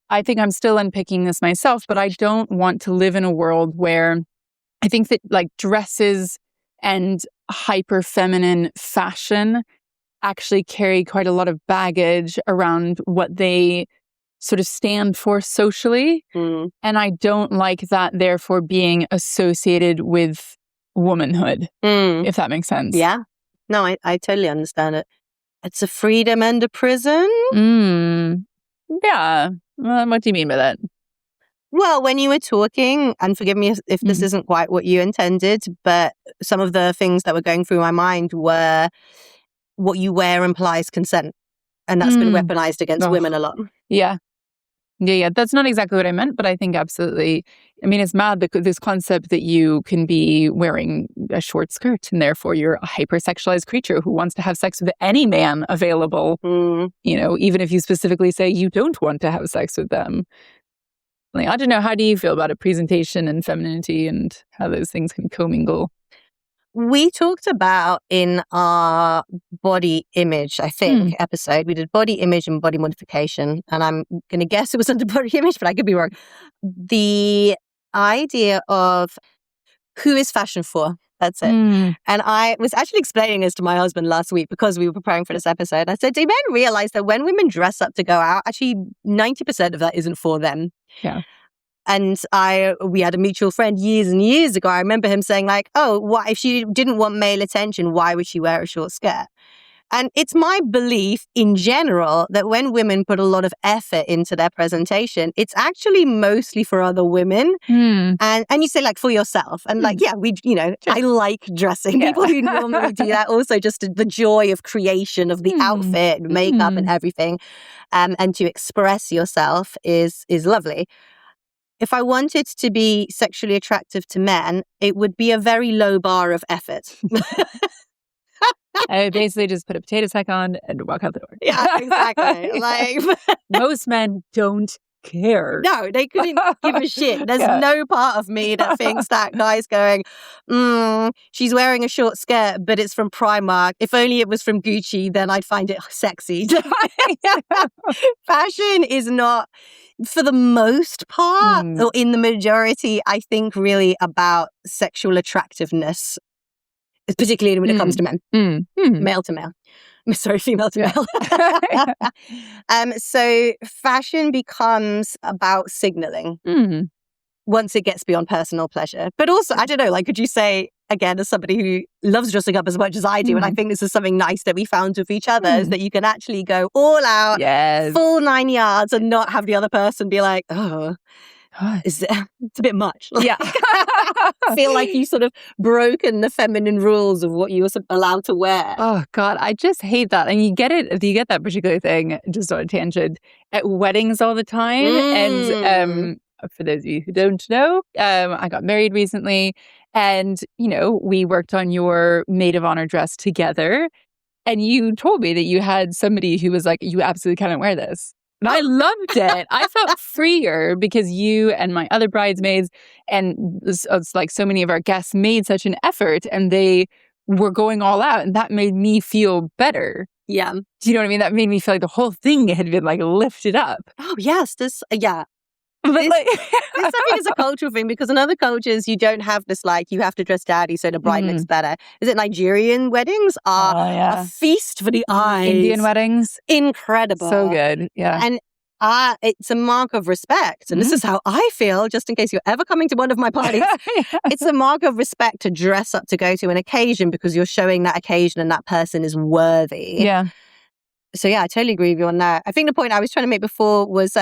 I think I'm still unpicking this myself, but I don't want to live in a world where I think that like dresses and hyper feminine fashion actually carry quite a lot of baggage around what they sort of stand for socially. And I don't like that, therefore, being associated with womanhood, if that makes sense. Yeah. No, I totally understand it. It's a freedom and a prison. Yeah. What do you mean by that? Well, when you were talking, and forgive me if this isn't quite what you intended, but some of the things that were going through my mind were what you wear implies consent. And that's been weaponized against women a lot. Yeah. That's not exactly what I meant, but I think absolutely. I mean, it's mad because this concept that you can be wearing a short skirt and therefore you're a hypersexualized creature who wants to have sex with any man available, even if you specifically say you don't want to have sex with them. Like, I don't know, how do you feel about a presentation and femininity and how those things can commingle? We talked about in our body image, I think, episode, we did body image and body modification. And I'm going to guess it was under body image, but I could be wrong. The idea of who is fashion for? That's it. And I was actually explaining this to my husband last week because we were preparing for this episode. I said, do men realize that when women dress up to go out, actually 90% of that isn't for them? Yeah. And we had a mutual friend years and years ago. I remember him saying like, oh, what if she didn't want male attention, why would she wear a short skirt? And it's my belief in general that when women put a lot of effort into their presentation, it's actually mostly for other women. And you say like for yourself. And like, yeah, I like dressing. People who normally do that. Also just the joy of creation of the outfit, makeup and everything. And to express yourself is lovely. If I wanted to be sexually attractive to men, it would be a very low bar of effort. I basically just put a potato sack on and walk out the door. Yeah, exactly. Like most men don't care. No, they couldn't give a shit. There's no part of me that thinks that guy's going, she's wearing a short skirt, but it's from Primark. If only it was from Gucci, then I'd find it sexy. Fashion is not, for the most part, or in the majority, I think really about sexual attractiveness, particularly when it comes to men, male to male. Sorry, female to male. So fashion becomes about signaling once it gets beyond personal pleasure. But also, I don't know, like, could you say, again, as somebody who loves dressing up as much as I do, and I think this is something nice that we found with each other, is that you can actually go all out, full 9 yards, and not have the other person be like, oh, it's a bit much. Yeah. Feel like you sort of broken the feminine rules of what you were allowed to wear. Oh God, I just hate that. And you get that particular thing, just on a tangent, at weddings all the time. And for those of you who don't know, I got married recently, and we worked on your maid of honor dress together. And you told me that you had somebody who was like, you absolutely cannot wear this. And I loved it. I felt freer because you and my other bridesmaids and it's like so many of our guests made such an effort and they were going all out. And that made me feel better. Yeah. Do you know what I mean? That made me feel like the whole thing had been like lifted up. Oh, yes. Yeah. But This I think is a cultural thing because in other cultures, you don't have this like, you have to dress dowdy so the bride looks better. Is it Nigerian weddings are a feast for the eyes. Indian weddings. Incredible. So good. Yeah. And it's a mark of respect. And this is how I feel, just in case you're ever coming to one of my parties. It's a mark of respect to dress up to go to an occasion because you're showing that occasion and that person is worthy. Yeah. So yeah, I totally agree with you on that. I think the point I was trying to make before was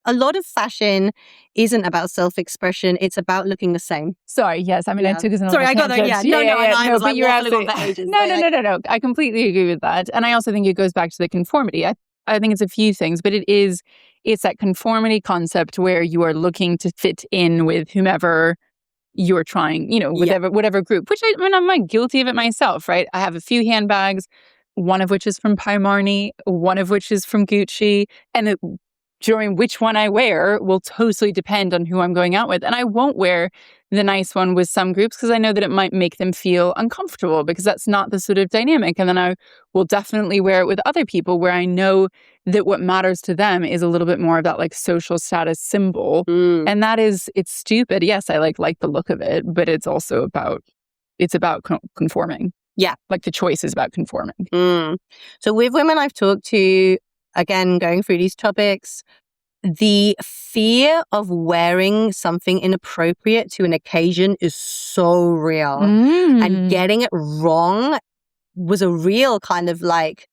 a lot of fashion isn't about self-expression. It's about looking the same. Sorry, yes. I mean, I took us on Sorry, I got that. Yeah. No, I was like, you're absolutely on for ages. No. I completely agree with that. And I also think it goes back to the conformity. I think it's a few things, but it's that conformity concept where you are looking to fit in with whomever you're trying, whatever group, which I'm like guilty of it myself, right? I have a few handbags, one of which is from Marni, one of which is from Gucci, and during which one I wear will totally depend on who I'm going out with. And I won't wear the nice one with some groups because I know that it might make them feel uncomfortable because that's not the sort of dynamic. And then I will definitely wear it with other people where I know that what matters to them is a little bit more of that like social status symbol. And it's stupid. Yes, I like the look of it, but it's also about conforming. Yeah. Like the choice is about conforming. So with women I've talked to, again, going through these topics, the fear of wearing something inappropriate to an occasion is so real. And getting it wrong was a real kind of like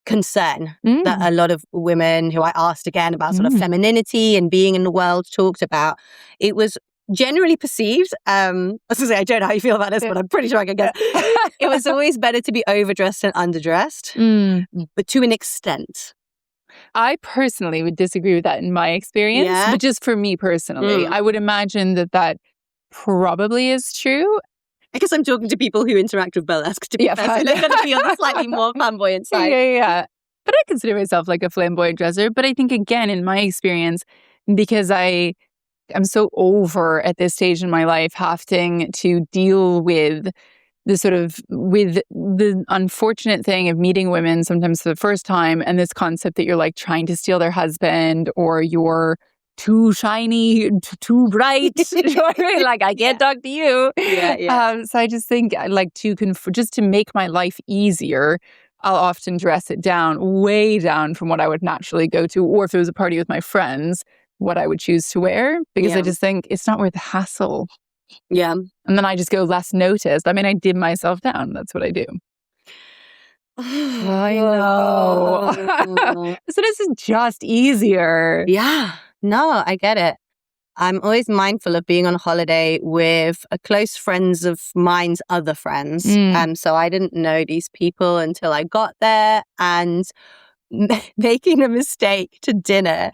concern that a lot of women who I asked again about sort of femininity and being in the world talked about. It was generally perceived, I was going to say, I don't know how you feel about this, but I'm pretty sure I can guess. It was always better to be overdressed than underdressed, but to an extent. I personally would disagree with that in my experience, but just for me personally, I would imagine that probably is true. I guess I'm talking to people who interact with burlesque, to be fair, so they're going to be on the slightly more flamboyant side. Yeah. But I consider myself like a flamboyant dresser. But I think, again, in my experience, because I'm so over at this stage in my life having to deal with with the unfortunate thing of meeting women sometimes for the first time and this concept that you're like trying to steal their husband or you're too shiny, too bright. Like, I can't talk to you. So I just think I like to just to make my life easier, I'll often dress it down, way down from what I would naturally go to, or if it was a party with my friends, what I would choose to wear, because I just think it's not worth the hassle. Yeah. And then I just go less noticed. I mean, I dim myself down. That's what I do. I know. So this is just easier. Yeah. No, I get it. I'm always mindful of being on holiday with close friends of mine's other friends. So I didn't know these people until I got there, and making a mistake to dinner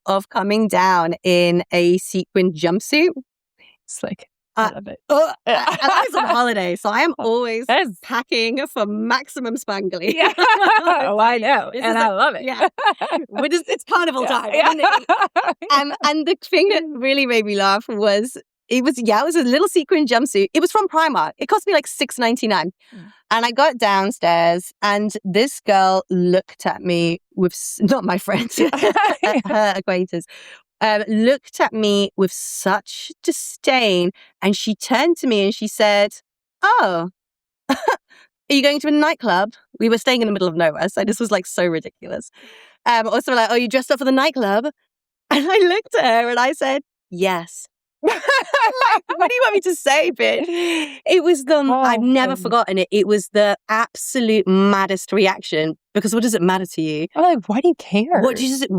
of coming down in a sequin jumpsuit. It's like, I love it. And I was on holiday, so I am always packing for maximum spangly. Oh, I know. And I love it. Yeah. It's carnival time. Isn't it? And the thing that really made me laugh was, it was a little sequin jumpsuit. It was from Primark. It cost me like $6.99. And I got downstairs and this girl looked at me with, not my friend, her acquaintance, looked at me with such disdain, and she turned to me and she said, "Oh, are you going to a nightclub?" We were staying in the middle of nowhere, so this was like so ridiculous. Also like, "Oh, you dressed up for the nightclub?" And I looked at her and I said, "Yes." Like, what do you want me to say, bitch? It was I've never forgotten it. It was the absolute maddest reaction, because what does it matter to you? Like, why do you care? What does it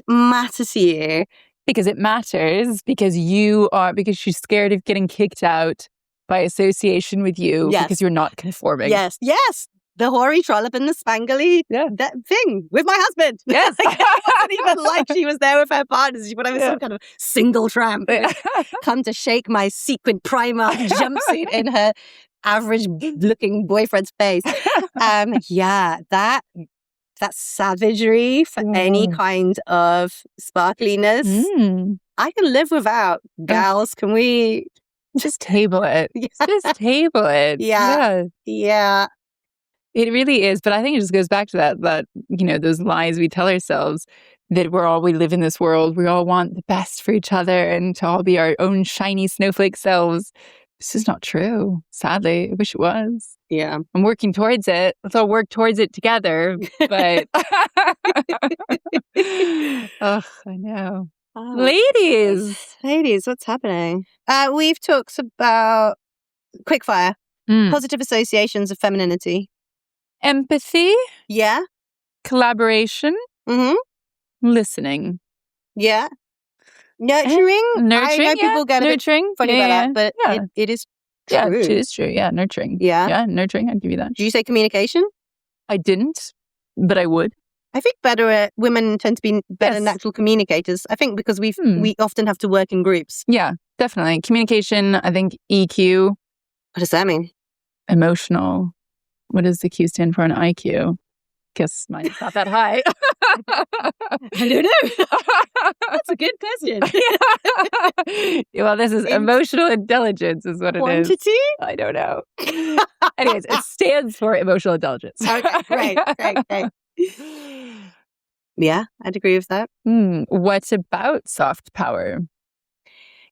matter to you? Because it matters, because she's scared of getting kicked out by association with you because you're not conforming. Yes. The hoary trollop and the spangly that thing with my husband. Yes. It wasn't even like she was there with her partners, but I was some kind of single tramp come to shake my sequin Primark jumpsuit in her average looking boyfriend's face. That that savagery for any kind of sparkliness. I can live without. Gals, can we just table it? Yeah. Just table it. Yeah. It really is. But I think it just goes back to that, those lies we tell ourselves that we live in this world. We all want the best for each other and to all be our own shiny snowflake selves. This is not true. Sadly, I wish it was. Yeah. I'm working towards it. Let's all work towards it together. But, I know. Oh, ladies, what's happening? We've talked about quickfire, positive associations of femininity. Empathy. Yeah. Collaboration. Mm-hmm. Listening. Yeah. Nurturing. I know people get a bit funny about that, but it is true. Yeah, it is true. Yeah, nurturing. Yeah, nurturing. I'd give you that. Did you say communication? I didn't, but I would. I think women tend to be better natural communicators. I think because we often have to work in groups. Yeah, definitely. Communication, I think EQ. What does that mean? Emotional. What does the Q stand for in IQ? Guess mine's not that high. I don't know. That's a good question. Well, this is emotional intelligence is what it is. Quantity? I don't know. Anyways, it stands for emotional intelligence. Okay, great. Yeah, I'd agree with that. What about soft power?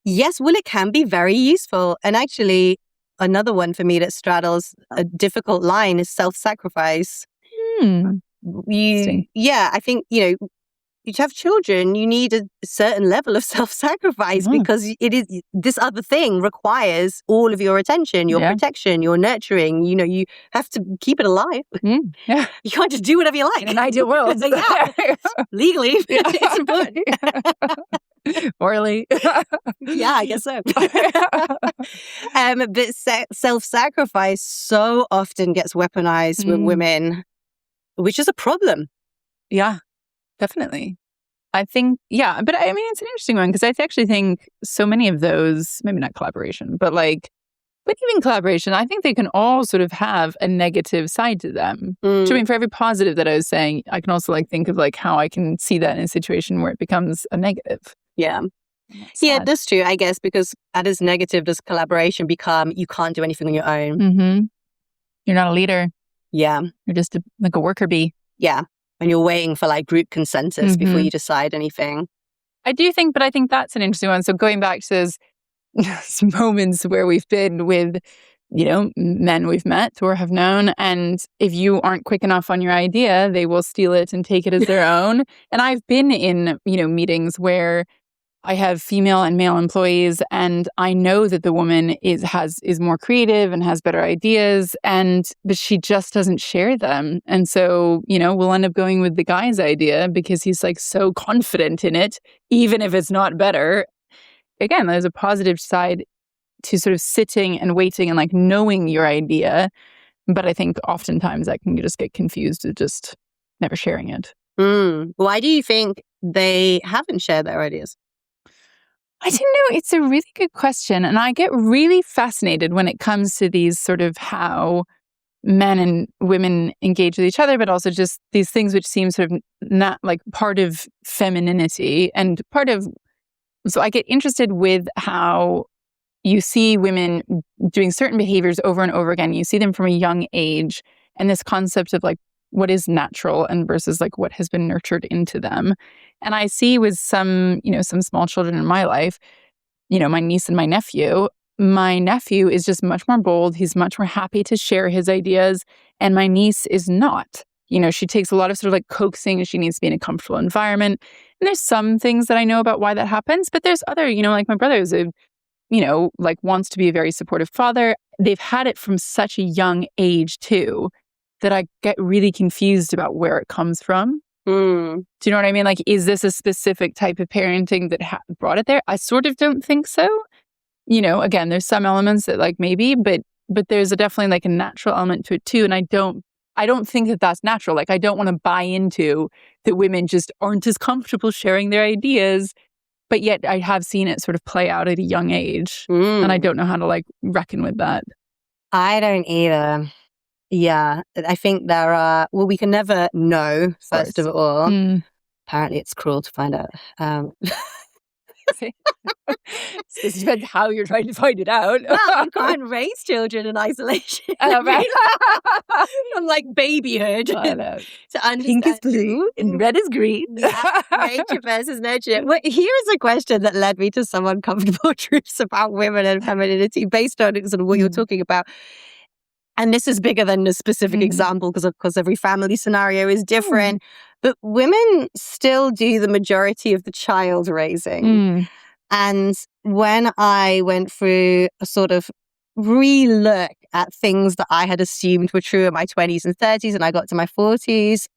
Yes, well, it can be very useful. And actually, another one for me that straddles a difficult line is self-sacrifice. I think, you have children, you need a certain level of self-sacrifice because this other thing requires all of your attention, your protection, your nurturing. You have to keep it alive. Yeah. You can't just do whatever you like. In an ideal world. Legally, it's important. Orally. Yeah, I guess so. But self-sacrifice so often gets weaponized with women, which is a problem. Yeah, definitely. I think, but I mean, it's an interesting one because I actually think so many of those, maybe not collaboration, but even collaboration, I think they can all sort of have a negative side to them. So, I mean, for every positive that I was saying, I can also think of how I can see that in a situation where it becomes a negative. Yeah. Yeah, that's true, I guess, because as negative does collaboration become, you can't do anything on your own. Mm-hmm. You're not a leader. Yeah. You're just a worker bee. Yeah. And you're waiting for group consensus before you decide anything. I think that's an interesting one. So going back to those moments where we've been with, men we've met or have known, and if you aren't quick enough on your idea, they will steal it and take it as their own. And I've been in, meetings where I have female and male employees, and I know that the woman is more creative and has better ideas, but she just doesn't share them. And so, we'll end up going with the guy's idea because he's so confident in it, even if it's not better. Again, there's a positive side to sort of sitting and waiting and knowing your idea. But I think oftentimes that can just get confused with just never sharing it. Why do you think they haven't shared their ideas? I don't know. It's a really good question. And I get really fascinated when it comes to these sort of how men and women engage with each other, but also just these things which seem sort of not part of femininity and so I get interested with how you see women doing certain behaviors over and over again. You see them from a young age, and this concept of what is natural and versus what has been nurtured into them. And I see with some small children in my life, my niece and my nephew. My nephew is just much more bold. He's much more happy to share his ideas. And my niece is not. She takes a lot of sort of coaxing. She needs to be in a comfortable environment. And there's some things that I know about why that happens. But there's other, my brother is wants to be a very supportive father. They've had it from such a young age too, that I get really confused about where it comes from. Do you know what I mean? Is this a specific type of parenting that brought it there? I sort of don't think so. Again, there's some elements that maybe, but there's definitely a natural element to it too. And I don't think that that's natural. I don't want to buy into that women just aren't as comfortable sharing their ideas. But yet I have seen it sort of play out at a young age. And I don't know how to reckon with that. I don't either. Yeah, I think there are, well, we can never know, first of all. Mm. Apparently it's cruel to find out. So it depends how you're trying to find it out. Well, you can't raise children in isolation. Right. From like babyhood to understand. Pink is blue and red is green. Yeah, nature versus nurture. Well, here's a question that led me to some uncomfortable truths about women and femininity based on sort of what you're talking about. And this is bigger than a specific example because, of course, every family scenario is different. But women still do the majority of the child raising. And when I went through a sort of re-look at things that I had assumed were true in my 20s and 30s and I got to my 40s,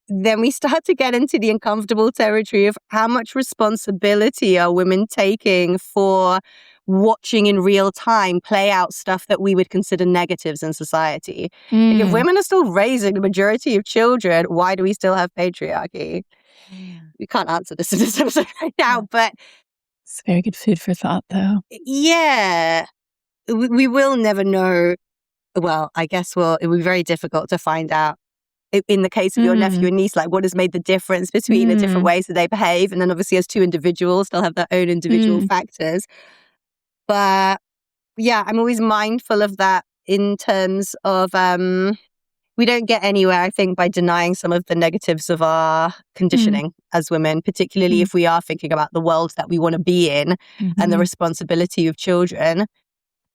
then we start to get into the uncomfortable territory of how much responsibility are women taking for watching in real time play out stuff that we would consider negatives in society. Like if women are still raising the majority of children, why do we still have patriarchy? We can't answer this in this episode right now, but it's very good food for thought, though. Yeah, we will never know. Well, I guess it will be very difficult to find out. In the case of your nephew and niece, like what has made the difference between the different ways that they behave. And then obviously as two individuals, they'll have their own individual factors. But yeah, I'm always mindful of that in terms of we don't get anywhere, I think, by denying some of the negatives of our conditioning as women, particularly if we are thinking about the world that we want to be in and the responsibility of children.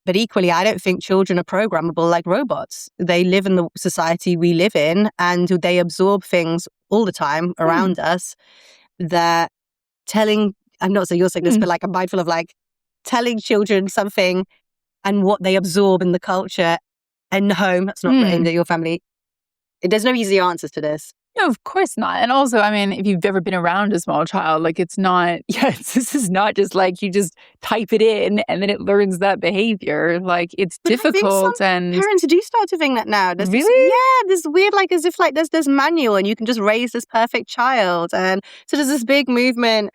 But equally, I don't think children are programmable like robots. They live in the society we live in and they absorb things all the time around us that I'm not saying you're saying this, but like I'm mindful of like telling children something and what they absorb in the culture and the home. That's not aimed at your family. There's no easy answers to this. No, of course not. And also, I mean, if you've ever been around a small child, like it's not, this is not just like you just type it in and then it learns that behavior. Like it's difficult. And parents do start to think that now. There's really? This weird, like as if like there's manual and you can just raise this perfect child. And so there's this big movement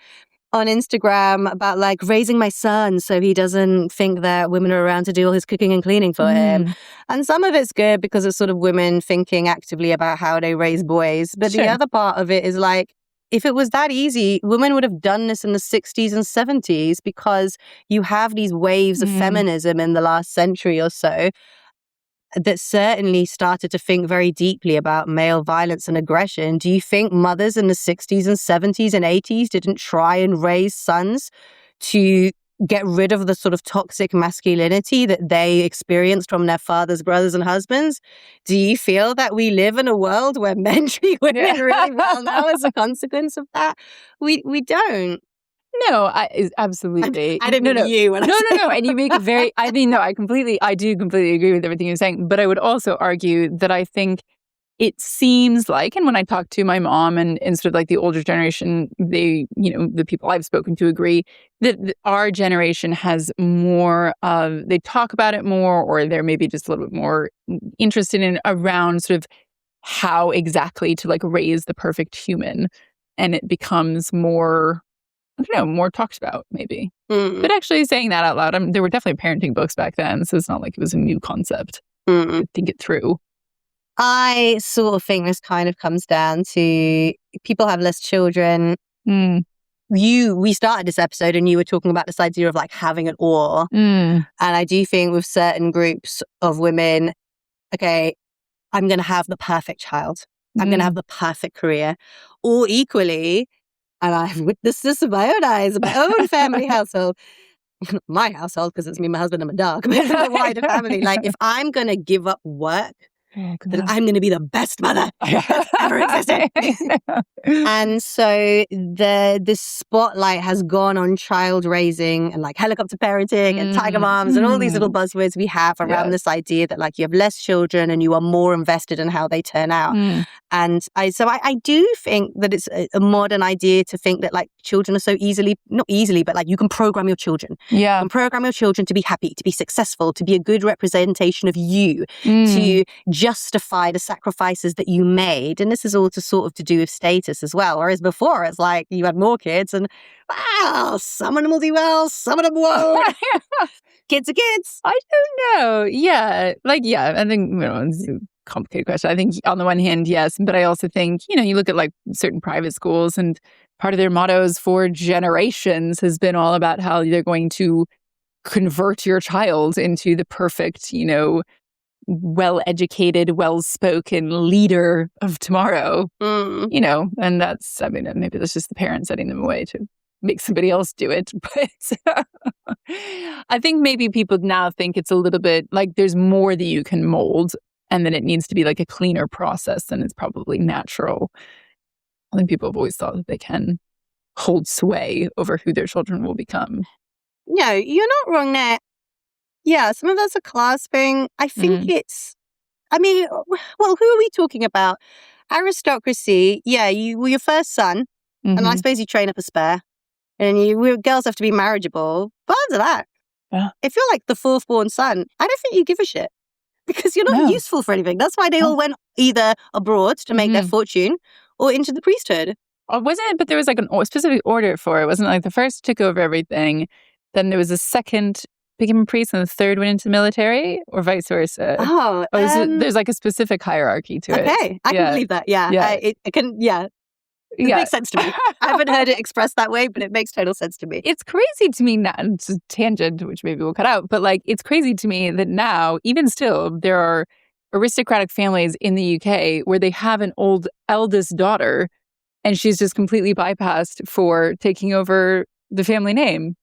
on Instagram about like raising my son so he doesn't think that women are around to do all his cooking and cleaning for him. And some of it's good because it's sort of women thinking actively about how they raise boys. But the other part of it is like, if it was that easy, women would have done this in the 60s and 70s because you have these waves of feminism in the last century or so that certainly started to think very deeply about male violence and aggression. Do you think mothers in the 60s and 70s and 80s didn't try and raise sons to get rid of the sort of toxic masculinity that they experienced from their fathers, brothers, and husbands? Do you feel that we live in a world where men treat women really well now as a consequence of that? We don't. No, absolutely. I didn't mean you. No. And you make a very, I do completely agree with everything you're saying. But I would also argue that I think it seems like, and when I talk to my mom and sort of like the older generation, they, the people I've spoken to agree that our generation has more of, they talk about it more, or they're maybe just a little bit more interested in around sort of how exactly to like raise the perfect human. And it becomes more, I don't know, more talked about maybe. But actually saying that out loud, there were definitely parenting books back then, so it's not like it was a new concept. Think it through. I sort of think this kind of comes down to people have less children. We started this episode and you were talking about this idea of like having it all. And I do think with certain groups of women, okay, I'm going to have the perfect child. I'm going to have the perfect career. Or equally, and I've witnessed this with my own eyes, my own family household. My household, because it's me, my husband, and my dog. But the wider family. Like, if I'm going to give up work, then I'm going to be the best mother that's ever existed. And so the spotlight has gone on child raising and like helicopter parenting and tiger moms and all these little buzzwords we have around this idea that like you have less children and you are more invested in how they turn out. And I do think that it's a modern idea to think that like children are so not easily, but like you can program your children. You can program your children to be happy, to be successful, to be a good representation of you, to justify the sacrifices that you made. And this is all to do with status as well. Whereas before it's like you had more kids and some of them will do well, some of them won't. Kids are kids. I don't know. Yeah. I think, complicated question. I think on the one hand, yes, but I also think, you look at like certain private schools, and part of their mottos for generations has been all about how they're going to convert your child into the perfect, well-educated, well-spoken leader of tomorrow. And maybe that's just the parents setting them away to make somebody else do it. But I think maybe people now think it's a little bit like there's more that you can mold, and then it needs to be like a cleaner process than it's probably natural. I think people have always thought that they can hold sway over who their children will become. No, you're not wrong there. Yeah, some of that's a class thing. I think who are we talking about? Aristocracy, yeah, you were your first son, and I suppose you train up a spare, and girls have to be marriageable. But after that, if you're like the fourth born son, I don't think you give a shit because you're not useful for anything. That's why they all went either abroad to make their fortune or into the priesthood. Wasn't it? But there was like a specific order for it. Wasn't it like the first took over everything, then there was a second became a priest, and the third went into the military, or vice versa? There's like a specific hierarchy to it. Okay, I can believe that. Yeah. It makes sense to me. I haven't heard it expressed that way, but it makes total sense to me. It's crazy to me now. It's a tangent, which maybe we'll cut out, but like it's crazy to me that now, even still, there are aristocratic families in the UK where they have an eldest daughter, and she's just completely bypassed for taking over the family name.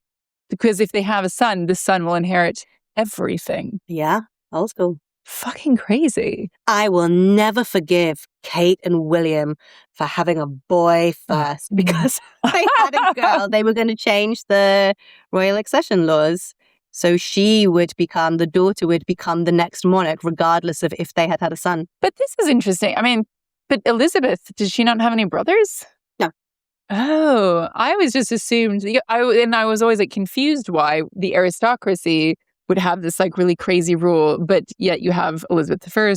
Because if they have a son, the son will inherit everything. Yeah, old school. Fucking crazy. I will never forgive Kate and William for having a boy first, because they had a girl. They were going to change the royal accession laws. So the daughter would become the next monarch, regardless of if they had a son. But this is interesting. I mean, but Elizabeth, did she not have any brothers? No. Oh, I always just assumed, I was always like confused why the aristocracy would have this like really crazy rule, but yet you have Elizabeth I,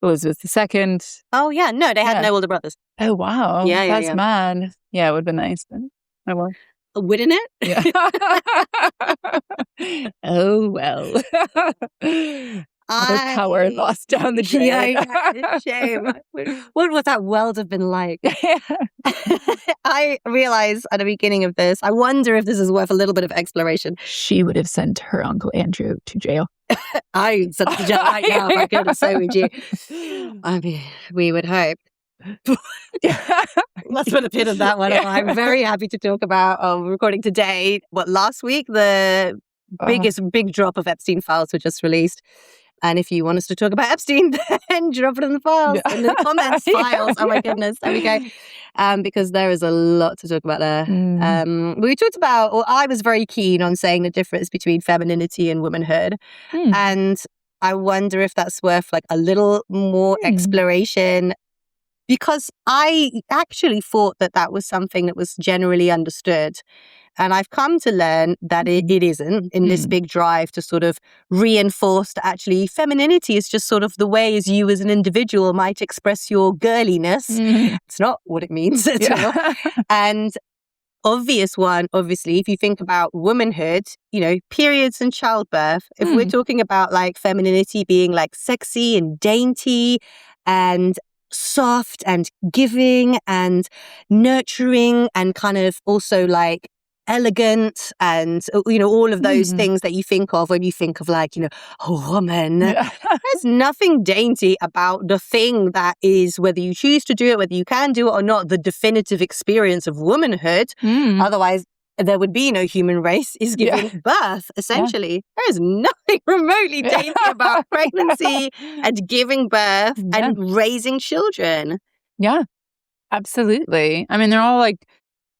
Elizabeth II. Oh yeah, no, they had no older brothers. Oh wow, that's mad. Yeah, it would have been nice then. Oh well. Wouldn't it? Yeah. Oh well. Other power lost down the drain. Yeah, shame. What would that world have been like? I realized at the beginning of this, I wonder if this is worth a little bit of exploration. She would have sent her Uncle Andrew to jail. I sent him to jail right now, my goodness, so would you. I mean, we would hope. Let's put a pin in that one. I'm very happy to talk about recording today. Last week, the big drop of Epstein files were just released. And if you want us to talk about Epstein, then drop it in the files, in the comments files. Oh my goodness, there we go. Because there is a lot to talk about there. We talked about, or I was very keen on saying the difference between femininity and womanhood. And I wonder if that's worth like a little more exploration, because I actually thought that was something that was generally understood. And I've come to learn that it isn't, in this big drive to sort of reinforce that actually femininity is just sort of the way as you as an individual might express your girliness. It's not what it means at all. And obviously, if you think about womanhood, periods and childbirth, if we're talking about like femininity being like sexy and dainty and soft and giving and nurturing and kind of also like elegant and all of those things that you think of when you think of like a woman. There's nothing dainty about the thing that is, whether you choose to do it, whether you can do it or not, the definitive experience of womanhood. Otherwise there would be no human race, is giving birth, essentially. There is nothing remotely dainty about pregnancy and giving birth and raising children. Yeah, absolutely. I mean, they're all like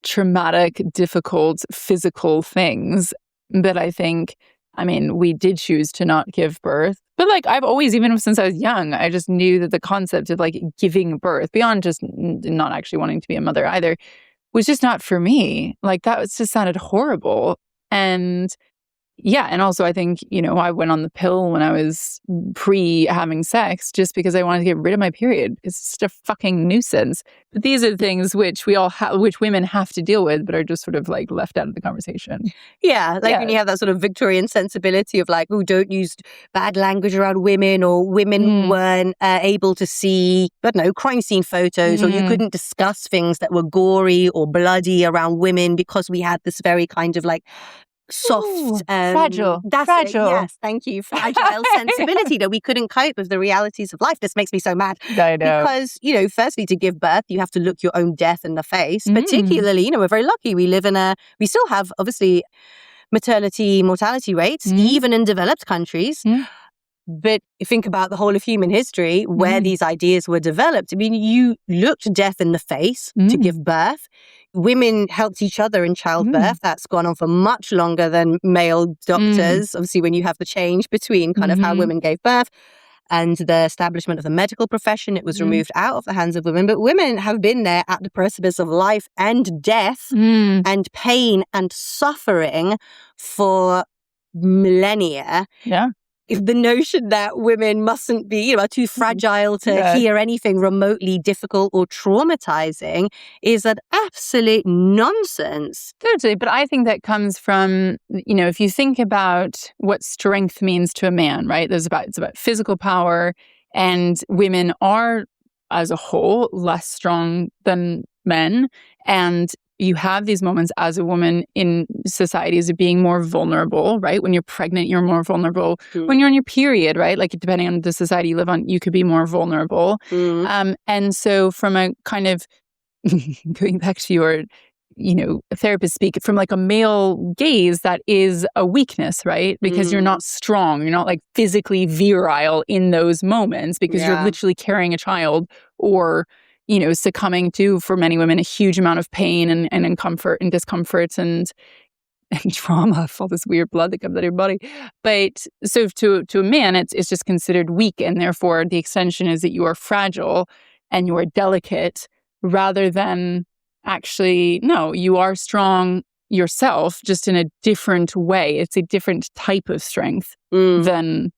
traumatic, difficult, physical things. But I think, we did choose to not give birth. But like, I've always, even since I was young, I just knew that the concept of like giving birth, beyond just not actually wanting to be a mother either, was just not for me. Like, that just sounded horrible. And Yeah. And also, I think, I went on the pill when I was pre-having sex just because I wanted to get rid of my period. It's just a fucking nuisance. But these are the things which which women have to deal with, but are just sort of like left out of the conversation. Yeah, like when you have that sort of Victorian sensibility of like, oh, don't use bad language around women, or women weren't able to see, I don't know, crime scene photos, or you couldn't discuss things that were gory or bloody around women because we had this very kind of like soft, fragile. That's fragile. It. Yes, thank you. Fragile sensibility that we couldn't cope with the realities of life. This makes me so mad. I know. Because, firstly, to give birth, you have to look your own death in the face. Particularly, we're very lucky. We still have, obviously, maternity mortality rates, even in developed countries. But think about the whole of human history where these ideas were developed. I mean, you looked death in the face to give birth. Women helped each other in childbirth. That's gone on for much longer than male doctors. Obviously, when you have the change between kind of how women gave birth and the establishment of the medical profession, it was removed out of the hands of women. But women have been there at the precipice of life and death and pain and suffering for millennia. Yeah. The notion that women mustn't be, are too fragile to hear anything remotely difficult or traumatizing is an absolute nonsense. Totally. But I think that comes from, if you think about what strength means to a man, right? It's about physical power, and women are, as a whole, less strong than men. And you have these moments as a woman in societies of being more vulnerable, right? When you're pregnant, you're more vulnerable. When you're on your period, right? Like depending on the society you live on, you could be more vulnerable. And so from a kind of going back to your, therapist speak, from like a male gaze, that is a weakness, right? Because you're not strong. You're not like physically virile in those moments because you're literally carrying a child, or succumbing to, for many women, a huge amount of pain and discomfort and trauma of all this weird blood that comes out of your body. But so to a man, it's just considered weak, and therefore the extension is that you are fragile and you are delicate, rather than actually, no, you are strong yourself, just in a different way. It's a different type of strength than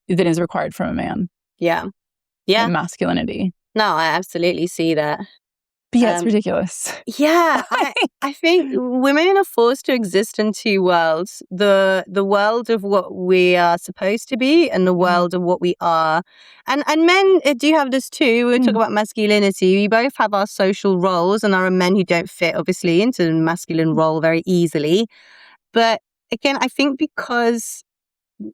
is required from a man. Yeah. Masculinity. No, I absolutely see that. But yeah, it's ridiculous. Yeah, I think women are forced to exist in two worlds. The world of what we are supposed to be and the world of what we are. And men do have this too. We talk about masculinity. We both have our social roles, and there are men who don't fit, obviously, into the masculine role very easily. But again, I think because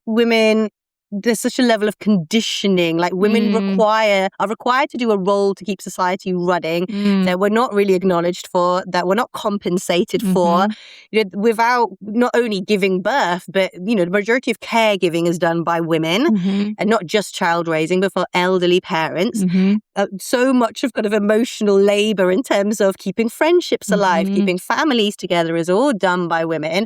women, there's such a level of conditioning, like women are required to do a role to keep society running that we're not really acknowledged for, that we're not compensated for, without not only giving birth, but the majority of caregiving is done by women, and not just child raising, but for elderly parents. So much of kind of emotional labor in terms of keeping friendships alive, keeping families together is all done by women.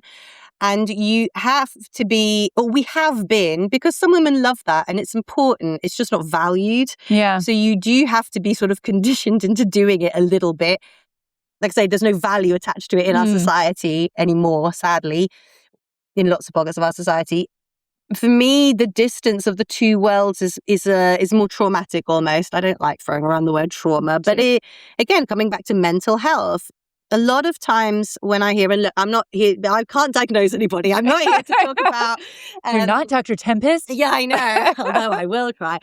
And you have to be, or we have been, because some women love that and it's important. It's just not valued. Yeah. So you do have to be sort of conditioned into doing it a little bit. Like I say, there's no value attached to it in our society anymore, sadly, in lots of pockets of our society. For me, the distance of the two worlds is more traumatic almost. I don't like throwing around the word trauma, but again, coming back to mental health, a lot of times when I hear, and look, I'm not here, I can't diagnose anybody. I'm not here to talk about... You're not Dr. Tempest? Yeah, I know. Although I will cry.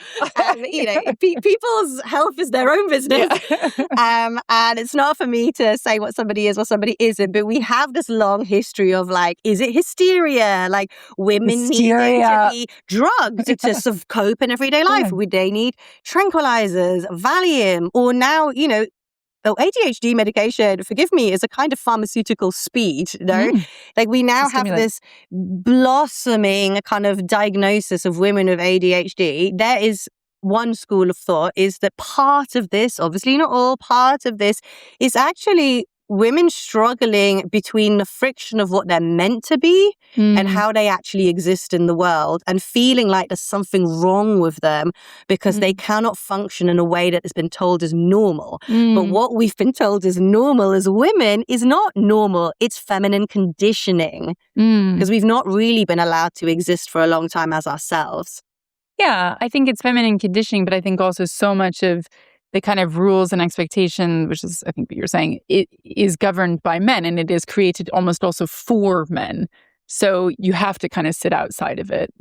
People's health is their own business. Yeah. And it's not for me to say what somebody is or somebody isn't, but we have this long history of like, is it hysteria? Like women need to be drugged to sort of cope in everyday life. Would they need tranquilizers, Valium, or now, ADHD medication, forgive me, is a kind of pharmaceutical speed, Like we now have this blossoming kind of diagnosis of women with ADHD. There is one school of thought is that part of this, obviously not all, part of this is actually women struggling between the friction of what they're meant to be and how they actually exist in the world, and feeling like there's something wrong with them because they cannot function in a way that has been told is normal. But what we've been told is normal as women is not normal. It's feminine conditioning, because we've not really been allowed to exist for a long time as ourselves. Yeah, I think it's feminine conditioning, but I think also so much of the kind of rules and expectation, which is, I think what you're saying, it is governed by men, and it is created almost also for men. So you have to kind of sit outside of it,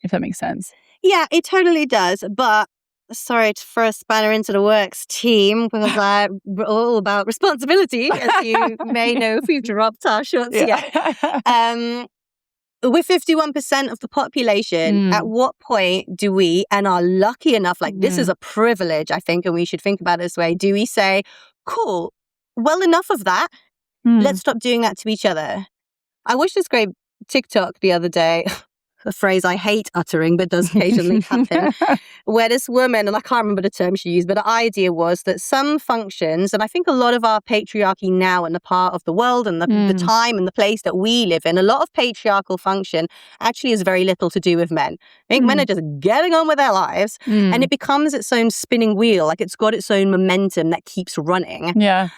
if that makes sense. Yeah, it totally does. But sorry to throw a spanner into the works, team, because we're all about responsibility, as you may know if we've dropped our shots yet. With 51% of the population, at what point do we, and are lucky enough, like this is a privilege, I think, and we should think about it this way, do we say, cool, well, enough of that. Let's stop doing that to each other. I watched this great TikTok the other day, a phrase I hate uttering, but does occasionally happen, where this woman, and I can't remember the term she used, but the idea was that some functions, and I think a lot of our patriarchy now and the part of the world and the time and the place that we live in, a lot of patriarchal function actually has very little to do with men. I think men are just getting on with their lives, and it becomes its own spinning wheel, like it's got its own momentum that keeps running. Yeah.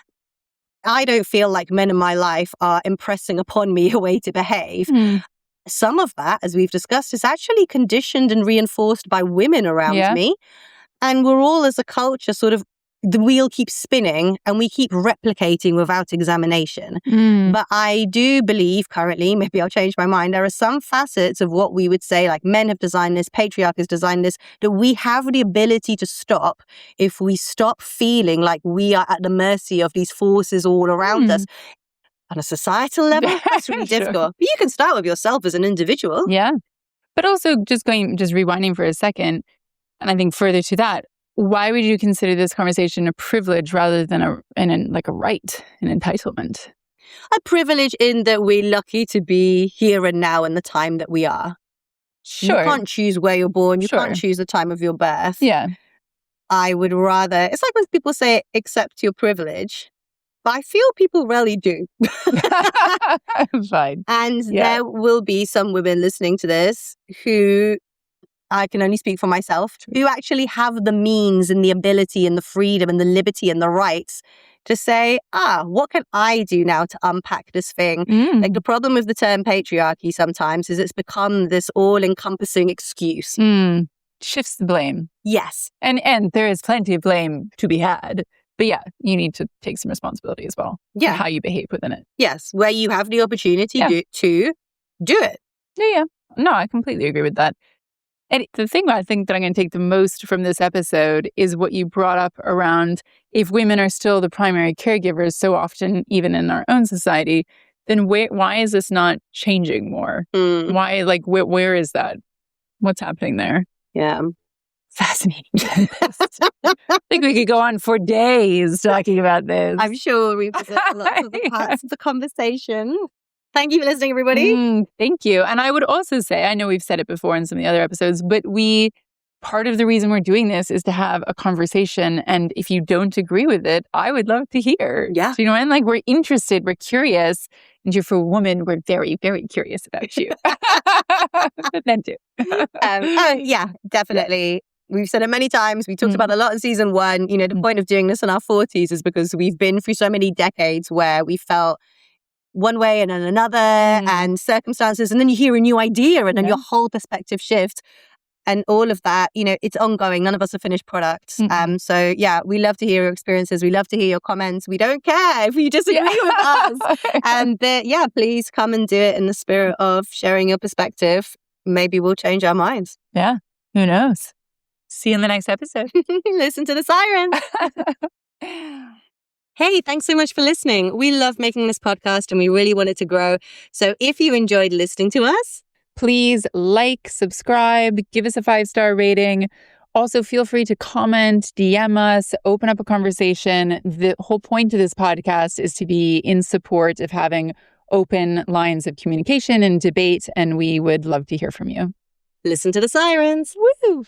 I don't feel like men in my life are impressing upon me a way to behave. Some of that, as we've discussed, is actually conditioned and reinforced by women around me. And we're all, as a culture, sort of, the wheel keeps spinning and we keep replicating without examination. But I do believe currently, maybe I'll change my mind, there are some facets of what we would say, like men have designed this, patriarchy has designed this, that we have the ability to stop if we stop feeling like we are at the mercy of these forces all around us. On a societal level, that's really difficult. But you can start with yourself as an individual. Yeah. But also just rewinding for a second, and I think further to that, why would you consider this conversation a privilege rather than a right, an entitlement? A privilege in that we're lucky to be here and now in the time that we are. Sure. You can't choose where you're born. You can't choose the time of your birth. Yeah. I would rather, it's like when people say, accept your privilege. But I feel people rarely do. Fine. And there will be some women listening to this who, I can only speak for myself, who actually have the means and the ability and the freedom and the liberty and the rights to say, what can I do now to unpack this thing? Like the problem with the term patriarchy sometimes is it's become this all-encompassing excuse. Shifts the blame. Yes. And there is plenty of blame to be had. But yeah, you need to take some responsibility as well for how you behave within it. Yes, where you have the opportunity to do it. Yeah. No, I completely agree with that. And the thing I think that I'm going to take the most from this episode is what you brought up around, if women are still the primary caregivers so often, even in our own society, then why is this not changing more? Why, where is that? What's happening there? Yeah. Fascinating. I think we could go on for days talking about this. I'm sure we visit lots of the parts of the conversation. Thank you for listening, everybody. Thank you. And I would also say, I know we've said it before in some of the other episodes, but part of the reason we're doing this is to have a conversation. And if you don't agree with it, I would love to hear. Yeah. So, and we're interested, we're curious. And you're, for a woman, we're very, very curious about you. But then too. Yeah, definitely. Yeah. We've said it many times. We talked about a lot in season 1. The point of doing this in our 40s is because we've been through so many decades where we felt one way and then another and circumstances. And then you hear a new idea and then your whole perspective shifts. And all of that, it's ongoing. None of us are finished products. So yeah, we love to hear your experiences. We love to hear your comments. We don't care if you disagree with us. And please come and do it in the spirit of sharing your perspective. Maybe we'll change our minds. Yeah, who knows? See you in the next episode. Listen to the sirens. Hey, thanks so much for listening. We love making this podcast and we really want it to grow. So if you enjoyed listening to us, please subscribe, give us a 5-star rating. Also, feel free to comment, DM us, open up a conversation. The whole point of this podcast is to be in support of having open lines of communication and debate, and we would love to hear from you. Listen to the sirens. Woo!